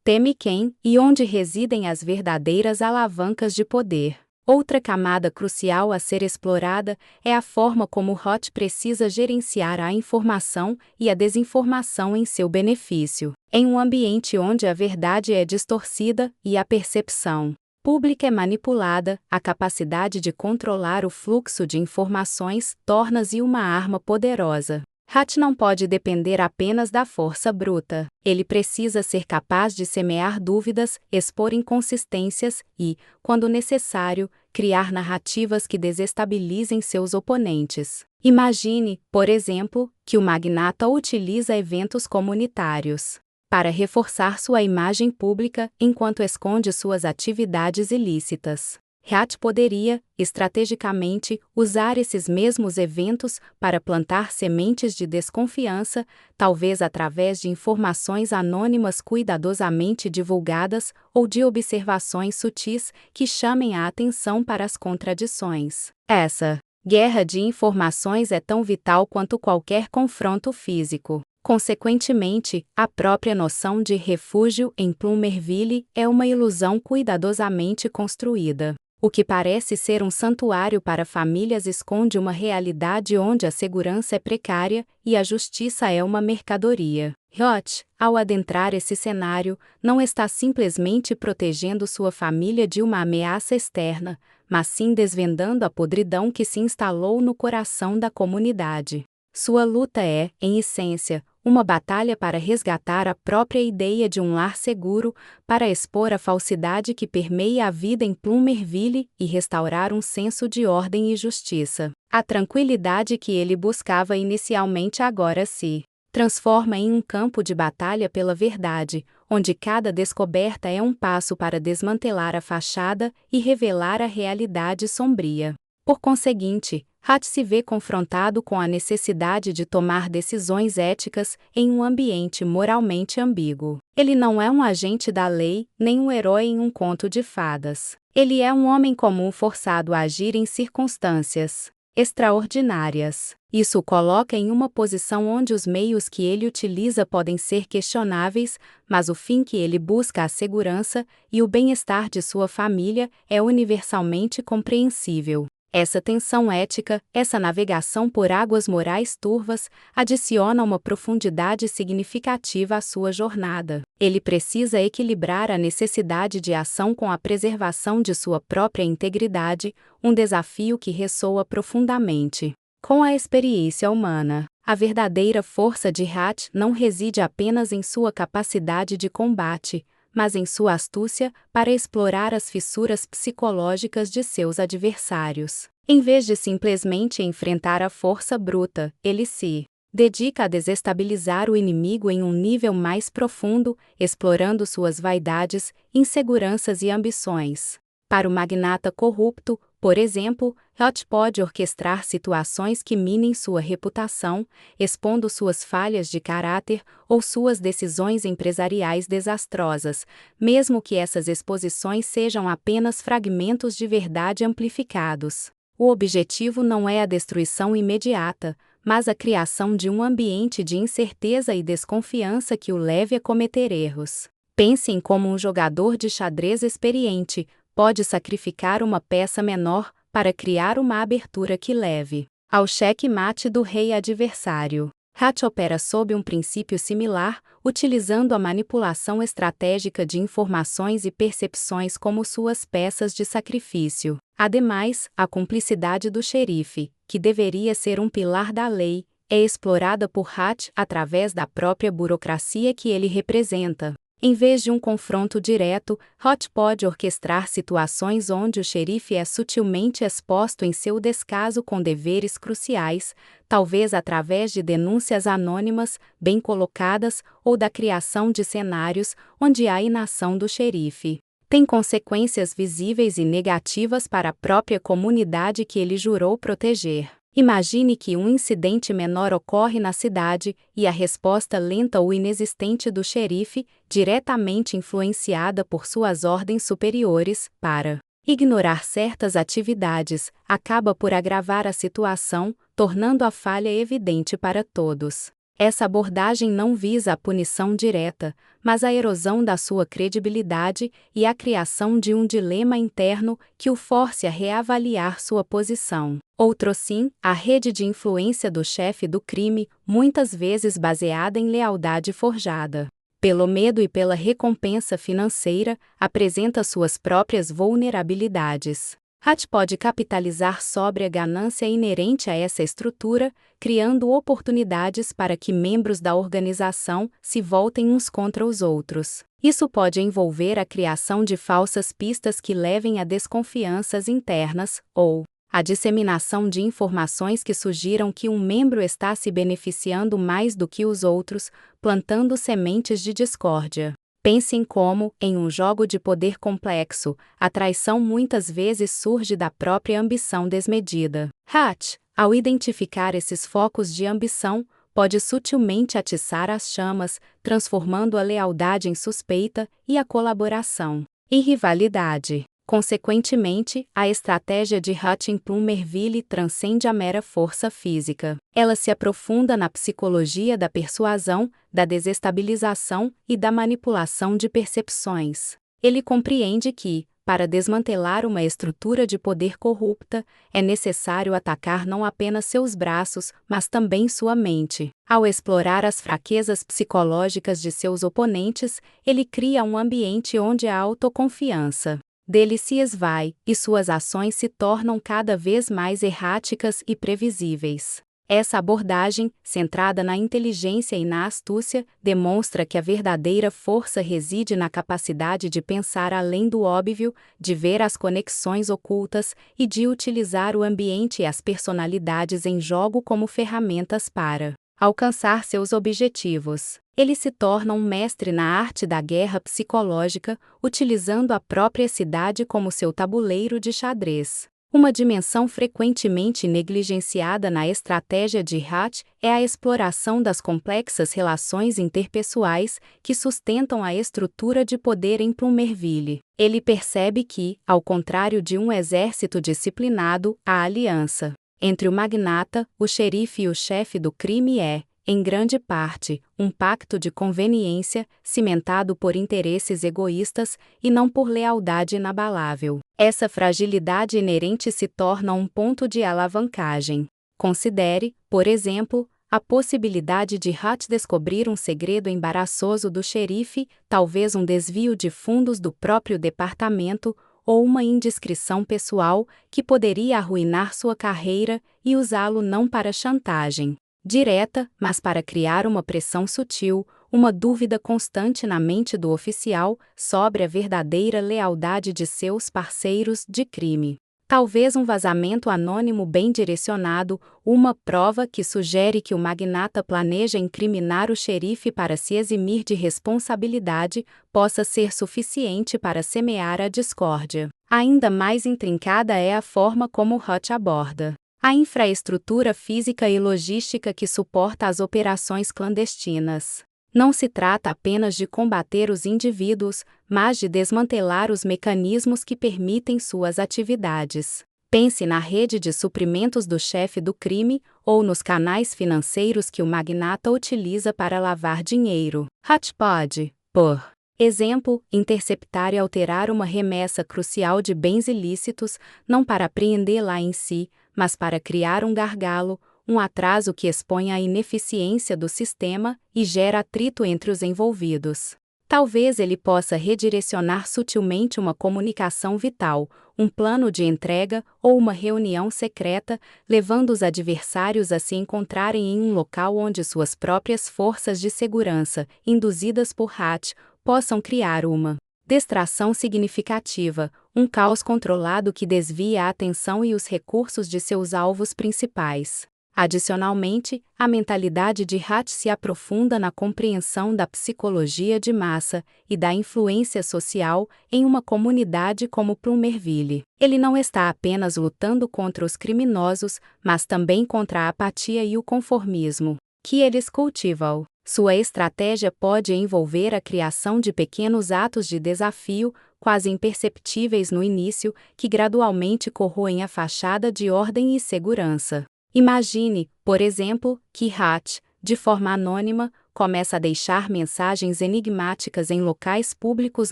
teme quem e onde residem as verdadeiras alavancas de poder. Outra camada crucial a ser explorada é a forma como Hutt precisa gerenciar a informação e a desinformação em seu benefício. Em um ambiente onde a verdade é distorcida e a percepção pública é manipulada, a capacidade de controlar o fluxo de informações torna-se uma arma poderosa. Hutt não pode depender apenas da força bruta. Ele precisa ser capaz de semear dúvidas, expor inconsistências e, quando necessário, criar narrativas que desestabilizem seus oponentes. Imagine, por exemplo, que o magnata utiliza eventos comunitários para reforçar sua imagem pública enquanto esconde suas atividades ilícitas. Hutt poderia, estrategicamente, usar esses mesmos eventos para plantar sementes de desconfiança, talvez através de informações anônimas cuidadosamente divulgadas ou de observações sutis que chamem a atenção para as contradições. Essa guerra de informações é tão vital quanto qualquer confronto físico. Consequentemente, a própria noção de refúgio em Plumerville é uma ilusão cuidadosamente construída. O que parece ser um santuário para famílias esconde uma realidade onde a segurança é precária e a justiça é uma mercadoria. Hutt, ao adentrar esse cenário, não está simplesmente protegendo sua família de uma ameaça externa, mas sim desvendando a podridão que se instalou no coração da comunidade. Sua luta é, em essência, uma batalha para resgatar a própria ideia de um lar seguro, para expor a falsidade que permeia a vida em Plumerville e restaurar um senso de ordem e justiça. A tranquilidade que ele buscava inicialmente agora se transforma em um campo de batalha pela verdade, onde cada descoberta é um passo para desmantelar a fachada e revelar a realidade sombria. Por conseguinte, Hutt se vê confrontado com a necessidade de tomar decisões éticas em um ambiente moralmente ambíguo. Ele não é um agente da lei, nem um herói em um conto de fadas. Ele é um homem comum forçado a agir em circunstâncias extraordinárias. Isso o coloca em uma posição onde os meios que ele utiliza podem ser questionáveis, mas o fim que ele busca, a segurança e o bem-estar de sua família, é universalmente compreensível. Essa tensão ética, essa navegação por águas morais turvas, adiciona uma profundidade significativa à sua jornada. Ele precisa equilibrar a necessidade de ação com a preservação de sua própria integridade, um desafio que ressoa profundamente com a experiência humana. A verdadeira força de Hutt não reside apenas em sua capacidade de combate, mas em sua astúcia para explorar as fissuras psicológicas de seus adversários. Em vez de simplesmente enfrentar a força bruta, ele se dedica a desestabilizar o inimigo em um nível mais profundo, explorando suas vaidades, inseguranças e ambições. Para o magnata corrupto, por exemplo, Hot pode orquestrar situações que minem sua reputação, expondo suas falhas de caráter ou suas decisões empresariais desastrosas, mesmo que essas exposições sejam apenas fragmentos de verdade amplificados. O objetivo não é a destruição imediata, mas a criação de um ambiente de incerteza e desconfiança que o leve a cometer erros. Pense em como um jogador de xadrez experiente pode sacrificar uma peça menor para criar uma abertura que leve ao cheque-mate do rei adversário. Hot opera sob um princípio similar, utilizando a manipulação estratégica de informações e percepções como suas peças de sacrifício. Ademais, a cumplicidade do xerife, que deveria ser um pilar da lei, é explorada por Hot através da própria burocracia que ele representa. Em vez de um confronto direto, Hot pode orquestrar situações onde o xerife é sutilmente exposto em seu descaso com deveres cruciais, talvez através de denúncias anônimas, bem colocadas, ou da criação de cenários onde a inação do xerife tem consequências visíveis e negativas para a própria comunidade que ele jurou proteger. Imagine que um incidente menor ocorre na cidade e a resposta lenta ou inexistente do xerife, diretamente influenciada por suas ordens superiores, para ignorar certas atividades, acaba por agravar a situação, tornando a falha evidente para todos. Essa abordagem não visa a punição direta, mas a erosão da sua credibilidade e a criação de um dilema interno que o force a reavaliar sua posição. Outrosim, a rede de influência do chefe do crime, muitas vezes baseada em lealdade forjada pelo medo e pela recompensa financeira, apresenta suas próprias vulnerabilidades. Hot pode capitalizar sobre a ganância inerente a essa estrutura, criando oportunidades para que membros da organização se voltem uns contra os outros. Isso pode envolver a criação de falsas pistas que levem a desconfianças internas, ou a disseminação de informações que sugiram que um membro está se beneficiando mais do que os outros, plantando sementes de discórdia. Pense em como, em um jogo de poder complexo, a traição muitas vezes surge da própria ambição desmedida. Hot, ao identificar esses focos de ambição, pode sutilmente atiçar as chamas, transformando a lealdade em suspeita e a colaboração em rivalidade. Consequentemente, a estratégia de Hot em Plumerville transcende a mera força física. Ela se aprofunda na psicologia da persuasão, da desestabilização e da manipulação de percepções. Ele compreende que, para desmantelar uma estrutura de poder corrupta, é necessário atacar não apenas seus braços, mas também sua mente. Ao explorar as fraquezas psicológicas de seus oponentes, ele cria um ambiente onde a autoconfiança dele se esvai, e suas ações se tornam cada vez mais erráticas e previsíveis. Essa abordagem, centrada na inteligência e na astúcia, demonstra que a verdadeira força reside na capacidade de pensar além do óbvio, de ver as conexões ocultas e de utilizar o ambiente e as personalidades em jogo como ferramentas para alcançar seus objetivos. Ele se torna um mestre na arte da guerra psicológica, utilizando a própria cidade como seu tabuleiro de xadrez. Uma dimensão frequentemente negligenciada na estratégia de Hot é a exploração das complexas relações interpessoais que sustentam a estrutura de poder em Plumerville. Ele percebe que, ao contrário de um exército disciplinado, a aliança entre o magnata, o xerife e o chefe do crime é, em grande parte, um pacto de conveniência, cimentado por interesses egoístas e não por lealdade inabalável. Essa fragilidade inerente se torna um ponto de alavancagem. Considere, por exemplo, a possibilidade de Hot descobrir um segredo embaraçoso do xerife, talvez um desvio de fundos do próprio departamento, ou uma indiscrição pessoal que poderia arruinar sua carreira e usá-lo não para chantagem direta, mas para criar uma pressão sutil, uma dúvida constante na mente do oficial sobre a verdadeira lealdade de seus parceiros de crime. Talvez um vazamento anônimo bem direcionado, uma prova que sugere que o magnata planeja incriminar o xerife para se eximir de responsabilidade, possa ser suficiente para semear a discórdia. Ainda mais intrincada é a forma como Hutch aborda a infraestrutura física e logística que suporta as operações clandestinas. Não se trata apenas de combater os indivíduos, mas de desmantelar os mecanismos que permitem suas atividades. Pense na rede de suprimentos do chefe do crime ou nos canais financeiros que o magnata utiliza para lavar dinheiro. Hutch pode, por exemplo, interceptar e alterar uma remessa crucial de bens ilícitos, não para apreendê-la em si, mas para criar um gargalo, um atraso que expõe a ineficiência do sistema e gera atrito entre os envolvidos. Talvez ele possa redirecionar sutilmente uma comunicação vital, um plano de entrega ou uma reunião secreta, levando os adversários a se encontrarem em um local onde suas próprias forças de segurança, induzidas por Hutch, possam criar uma distração significativa, um caos controlado que desvia a atenção e os recursos de seus alvos principais. Adicionalmente, a mentalidade de Hutch se aprofunda na compreensão da psicologia de massa e da influência social em uma comunidade como Plumerville. Ele não está apenas lutando contra os criminosos, mas também contra a apatia e o conformismo que eles cultivam. Sua estratégia pode envolver a criação de pequenos atos de desafio, quase imperceptíveis no início, que gradualmente corroem a fachada de ordem e segurança. Imagine, por exemplo, que Hutch, de forma anônima, começa a deixar mensagens enigmáticas em locais públicos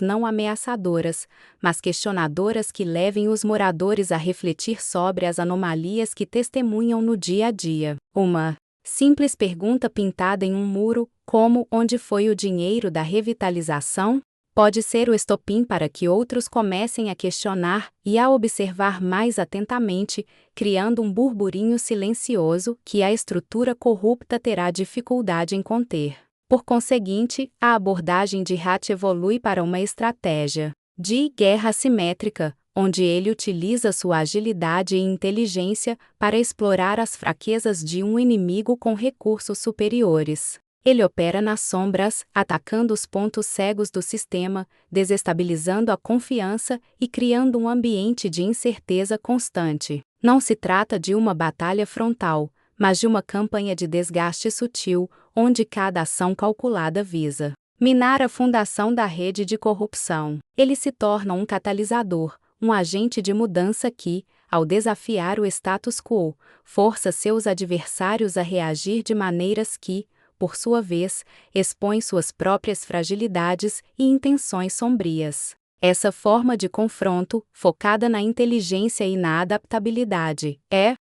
não ameaçadoras, mas questionadoras que levem os moradores a refletir sobre as anomalias que testemunham no dia a dia. Uma simples pergunta pintada em um muro, como onde foi o dinheiro da revitalização, pode ser o estopim para que outros comecem a questionar e a observar mais atentamente, criando um burburinho silencioso que a estrutura corrupta terá dificuldade em conter. Por conseguinte, a abordagem de Hutch evolui para uma estratégia de guerra assimétrica, onde ele utiliza sua agilidade e inteligência para explorar as fraquezas de um inimigo com recursos superiores. Ele opera nas sombras, atacando os pontos cegos do sistema, desestabilizando a confiança e criando um ambiente de incerteza constante. Não se trata de uma batalha frontal, mas de uma campanha de desgaste sutil, onde cada ação calculada visa minar a fundação da rede de corrupção. Ele se torna um catalisador, um agente de mudança que, ao desafiar o status quo, força seus adversários a reagir de maneiras que, por sua vez, expõem suas próprias fragilidades e intenções sombrias. Essa forma de confronto, focada na inteligência e na adaptabilidade,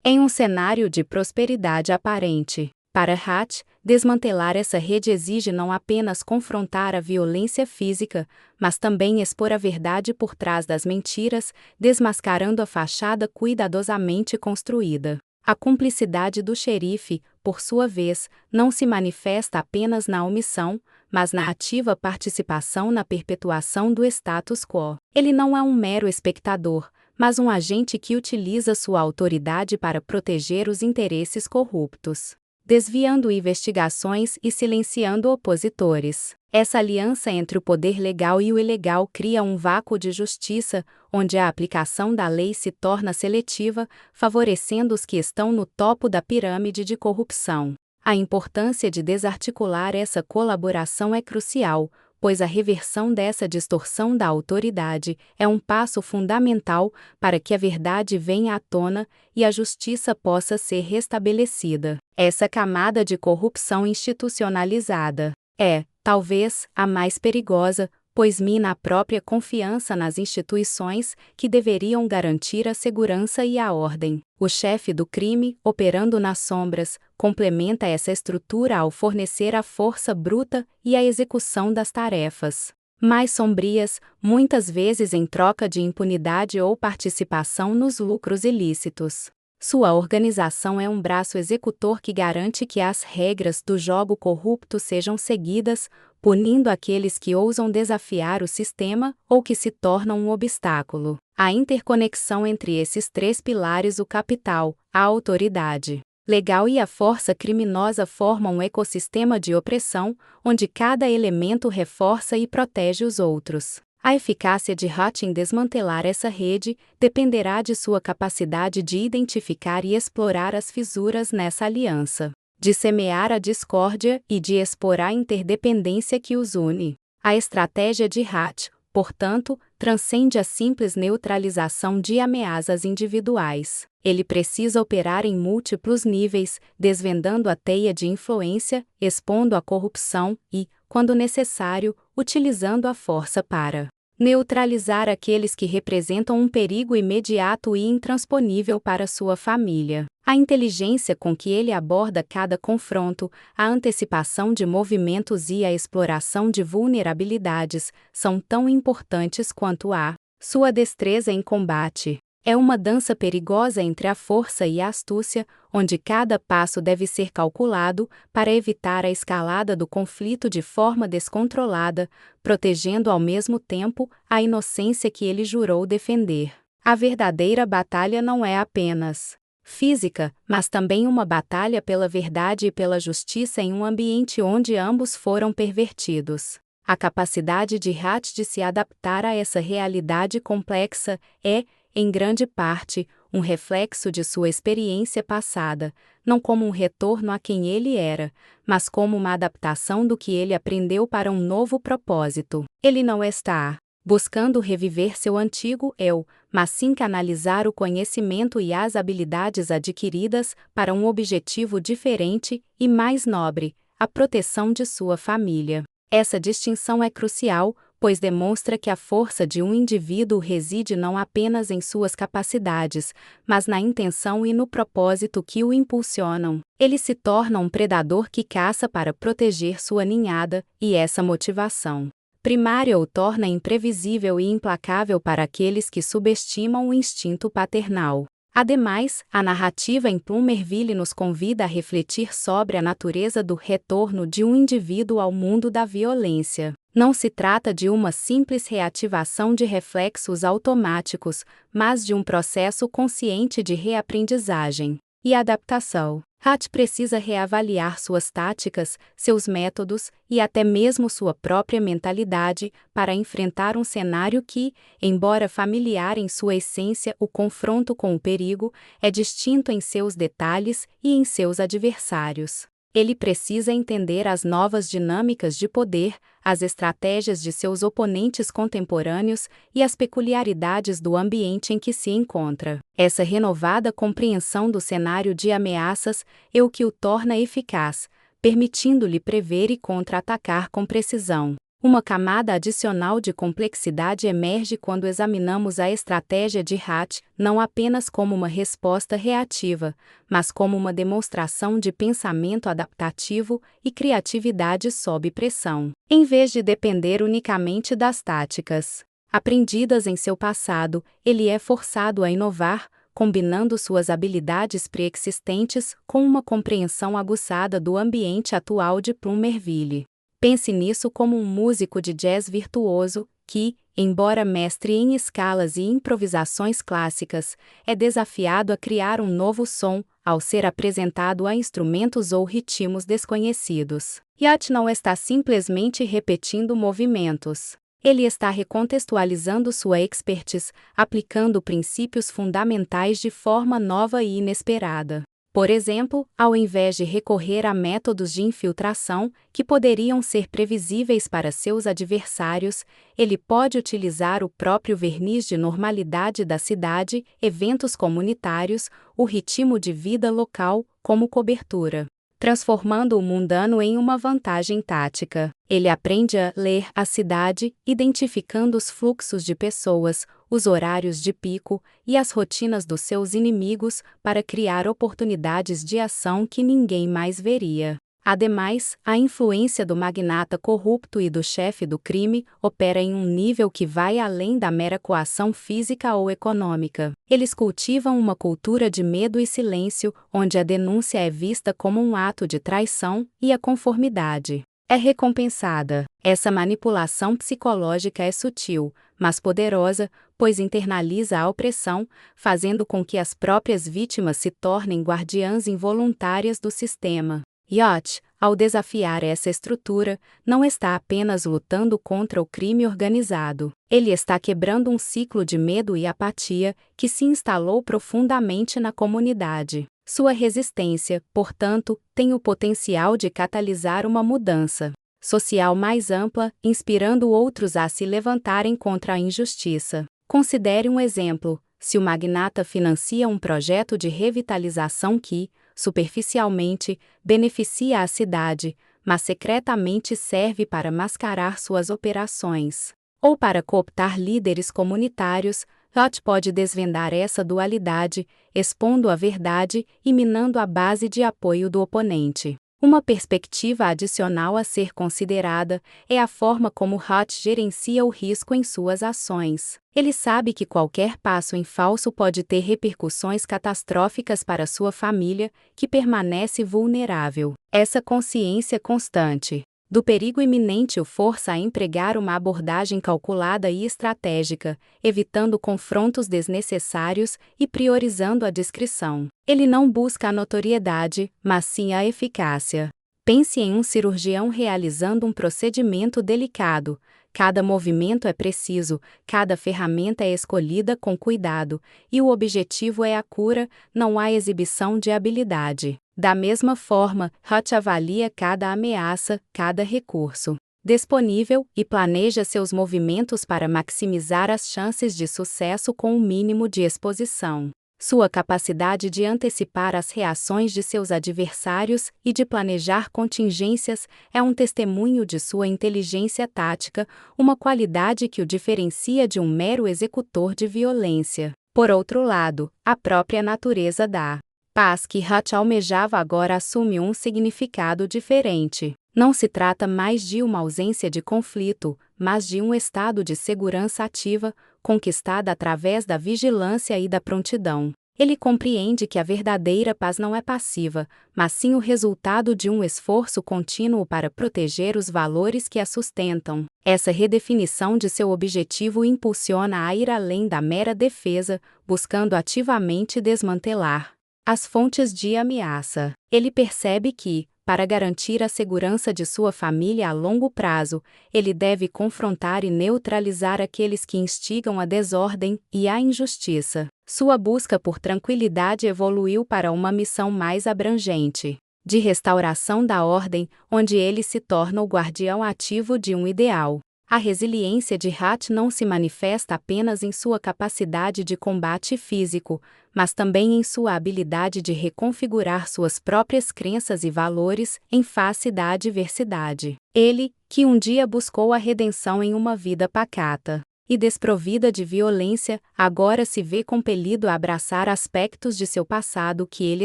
em um cenário de prosperidade aparente. Para Hutch, desmantelar essa rede exige não apenas confrontar a violência física, mas também expor a verdade por trás das mentiras, desmascarando a fachada cuidadosamente construída. A cumplicidade do xerife, por sua vez, não se manifesta apenas na omissão, mas na ativa participação na perpetuação do status quo. Ele não é um mero espectador, mas um agente que utiliza sua autoridade para proteger os interesses corruptos, desviando investigações e silenciando opositores. Essa aliança entre o poder legal e o ilegal cria um vácuo de justiça, onde a aplicação da lei se torna seletiva, favorecendo os que estão no topo da pirâmide de corrupção. A importância de desarticular essa colaboração é crucial, pois a reversão dessa distorção da autoridade é um passo fundamental para que a verdade venha à tona e a justiça possa ser restabelecida. Essa camada de corrupção institucionalizada é, talvez, a mais perigosa, pois mina a própria confiança nas instituições que deveriam garantir a segurança e a ordem. O chefe do crime, operando nas sombras, complementa essa estrutura ao fornecer a força bruta e a execução das tarefas mais sombrias, muitas vezes em troca de impunidade ou participação nos lucros ilícitos. Sua organização é um braço executor que garante que as regras do jogo corrupto sejam seguidas, punindo aqueles que ousam desafiar o sistema ou que se tornam um obstáculo. A interconexão entre esses três pilares, o capital, a autoridade legal e a força criminosa, formam um ecossistema de opressão, onde cada elemento reforça e protege os outros. A eficácia de Hutch em desmantelar essa rede dependerá de sua capacidade de identificar e explorar as fissuras nessa aliança, de semear a discórdia e de expor a interdependência que os une. A estratégia de Hutch, portanto, transcende a simples neutralização de ameaças individuais. Ele precisa operar em múltiplos níveis, desvendando a teia de influência, expondo a corrupção e, quando necessário, utilizando a força para neutralizar aqueles que representam um perigo imediato e intransponível para sua família. A inteligência com que ele aborda cada confronto, a antecipação de movimentos e a exploração de vulnerabilidades são tão importantes quanto a sua destreza em combate. É uma dança perigosa entre a força e a astúcia, onde cada passo deve ser calculado para evitar a escalada do conflito de forma descontrolada, protegendo ao mesmo tempo a inocência que ele jurou defender. A verdadeira batalha não é apenas física, mas também uma batalha pela verdade e pela justiça em um ambiente onde ambos foram pervertidos. A capacidade de Hutch de se adaptar a essa realidade complexa é, em grande parte, um reflexo de sua experiência passada, não como um retorno a quem ele era, mas como uma adaptação do que ele aprendeu para um novo propósito. Ele não está buscando reviver seu antigo eu, mas sim canalizar o conhecimento e as habilidades adquiridas para um objetivo diferente e mais nobre, a proteção de sua família. Essa distinção é crucial, pois demonstra que a força de um indivíduo reside não apenas em suas capacidades, mas na intenção e no propósito que o impulsionam. Ele se torna um predador que caça para proteger sua ninhada, e essa motivação primária o torna imprevisível e implacável para aqueles que subestimam o instinto paternal. Ademais, a narrativa em Plumerville nos convida a refletir sobre a natureza do retorno de um indivíduo ao mundo da violência. Não se trata de uma simples reativação de reflexos automáticos, mas de um processo consciente de reaprendizagem e adaptação. Hutch precisa reavaliar suas táticas, seus métodos e até mesmo sua própria mentalidade para enfrentar um cenário que, embora familiar em sua essência, o confronto com o perigo, é distinto em seus detalhes e em seus adversários. Ele precisa entender as novas dinâmicas de poder, as estratégias de seus oponentes contemporâneos e as peculiaridades do ambiente em que se encontra. Essa renovada compreensão do cenário de ameaças é o que o torna eficaz, permitindo-lhe prever e contra-atacar com precisão. Uma camada adicional de complexidade emerge quando examinamos a estratégia de Hutch não apenas como uma resposta reativa, mas como uma demonstração de pensamento adaptativo e criatividade sob pressão. Em vez de depender unicamente das táticas aprendidas em seu passado, ele é forçado a inovar, combinando suas habilidades pré-existentes com uma compreensão aguçada do ambiente atual de Plumerville. Pense nisso como um músico de jazz virtuoso, que, embora mestre em escalas e improvisações clássicas, é desafiado a criar um novo som, ao ser apresentado a instrumentos ou ritmos desconhecidos. Hutch não está simplesmente repetindo movimentos. Ele está recontextualizando sua expertise, aplicando princípios fundamentais de forma nova e inesperada. Por exemplo, ao invés de recorrer a métodos de infiltração que poderiam ser previsíveis para seus adversários, ele pode utilizar o próprio verniz de normalidade da cidade, eventos comunitários, o ritmo de vida local, como cobertura, transformando o mundano em uma vantagem tática. Ele aprende a ler a cidade, identificando os fluxos de pessoas, os horários de pico e as rotinas dos seus inimigos para criar oportunidades de ação que ninguém mais veria. Ademais, a influência do magnata corrupto e do chefe do crime opera em um nível que vai além da mera coação física ou econômica. Eles cultivam uma cultura de medo e silêncio, onde a denúncia é vista como um ato de traição e a conformidade é recompensada. Essa manipulação psicológica é sutil, mas poderosa, pois internaliza a opressão, fazendo com que as próprias vítimas se tornem guardiãs involuntárias do sistema. Yacht, ao desafiar essa estrutura, não está apenas lutando contra o crime organizado. Ele está quebrando um ciclo de medo e apatia que se instalou profundamente na comunidade. Sua resistência, portanto, tem o potencial de catalisar uma mudança social mais ampla, inspirando outros a se levantarem contra a injustiça. Considere um exemplo: se o magnata financia um projeto de revitalização que, superficialmente, beneficia a cidade, mas secretamente serve para mascarar suas operações, ou para cooptar líderes comunitários, Yacht pode desvendar essa dualidade, expondo a verdade e minando a base de apoio do oponente. Uma perspectiva adicional a ser considerada é a forma como Yacht gerencia o risco em suas ações. Ele sabe que qualquer passo em falso pode ter repercussões catastróficas para sua família, que permanece vulnerável. Essa consciência constante do perigo iminente o força a empregar uma abordagem calculada e estratégica, evitando confrontos desnecessários e priorizando a discrição. Ele não busca a notoriedade, mas sim a eficácia. Pense em um cirurgião realizando um procedimento delicado. Cada movimento é preciso, cada ferramenta é escolhida com cuidado, e o objetivo é a cura, não há exibição de habilidade. Da mesma forma, Yacht avalia cada ameaça, cada recurso disponível e planeja seus movimentos para maximizar as chances de sucesso com o mínimo de exposição. Sua capacidade de antecipar as reações de seus adversários e de planejar contingências é um testemunho de sua inteligência tática, uma qualidade que o diferencia de um mero executor de violência. Por outro lado, a própria natureza da paz que Yacht almejava agora assume um significado diferente. Não se trata mais de uma ausência de conflito, mas de um estado de segurança ativa, conquistada através da vigilância e da prontidão. Ele compreende que a verdadeira paz não é passiva, mas sim o resultado de um esforço contínuo para proteger os valores que a sustentam. Essa redefinição de seu objetivo impulsiona a ir além da mera defesa, buscando ativamente desmantelar as fontes de ameaça. Ele percebe que, para garantir a segurança de sua família a longo prazo, ele deve confrontar e neutralizar aqueles que instigam a desordem e a injustiça. Sua busca por tranquilidade evoluiu para uma missão mais abrangente, de restauração da ordem, onde ele se torna o guardião ativo de um ideal. A resiliência de Yacht não se manifesta apenas em sua capacidade de combate físico, mas também em sua habilidade de reconfigurar suas próprias crenças e valores em face da adversidade. Ele, que um dia buscou a redenção em uma vida pacata e desprovida de violência, agora se vê compelido a abraçar aspectos de seu passado que ele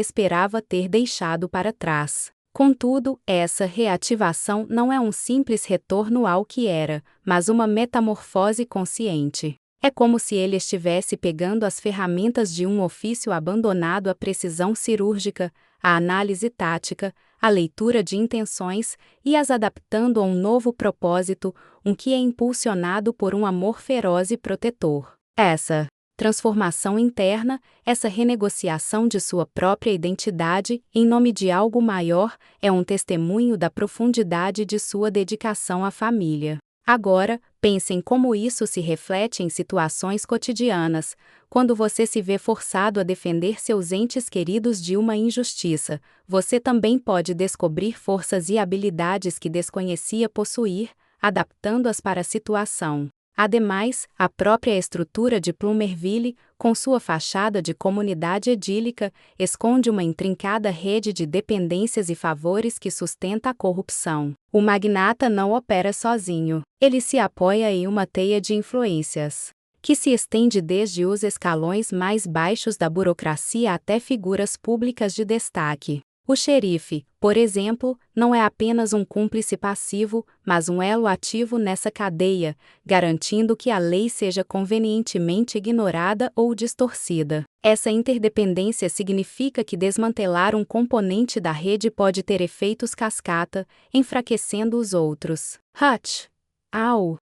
esperava ter deixado para trás. Contudo, essa reativação não é um simples retorno ao que era, mas uma metamorfose consciente. É como se ele estivesse pegando as ferramentas de um ofício abandonado à precisão cirúrgica, à análise tática, à leitura de intenções e as adaptando a um novo propósito, um que é impulsionado por um amor feroz e protetor. Essa transformação interna, essa renegociação de sua própria identidade em nome de algo maior, é um testemunho da profundidade de sua dedicação à família. Agora, pense em como isso se reflete em situações cotidianas, quando você se vê forçado a defender seus entes queridos de uma injustiça. Você também pode descobrir forças e habilidades que desconhecia possuir, adaptando-as para a situação. Ademais, a própria estrutura de Plumerville, com sua fachada de comunidade edílica, esconde uma intrincada rede de dependências e favores que sustenta a corrupção. O magnata não opera sozinho. Ele se apoia em uma teia de influências que se estende desde os escalões mais baixos da burocracia até figuras públicas de destaque. O xerife, por exemplo, não é apenas um cúmplice passivo, mas um elo ativo nessa cadeia, garantindo que a lei seja convenientemente ignorada ou distorcida. Essa interdependência significa que desmantelar um componente da rede pode ter efeitos cascata, enfraquecendo os outros. Hutch. Au.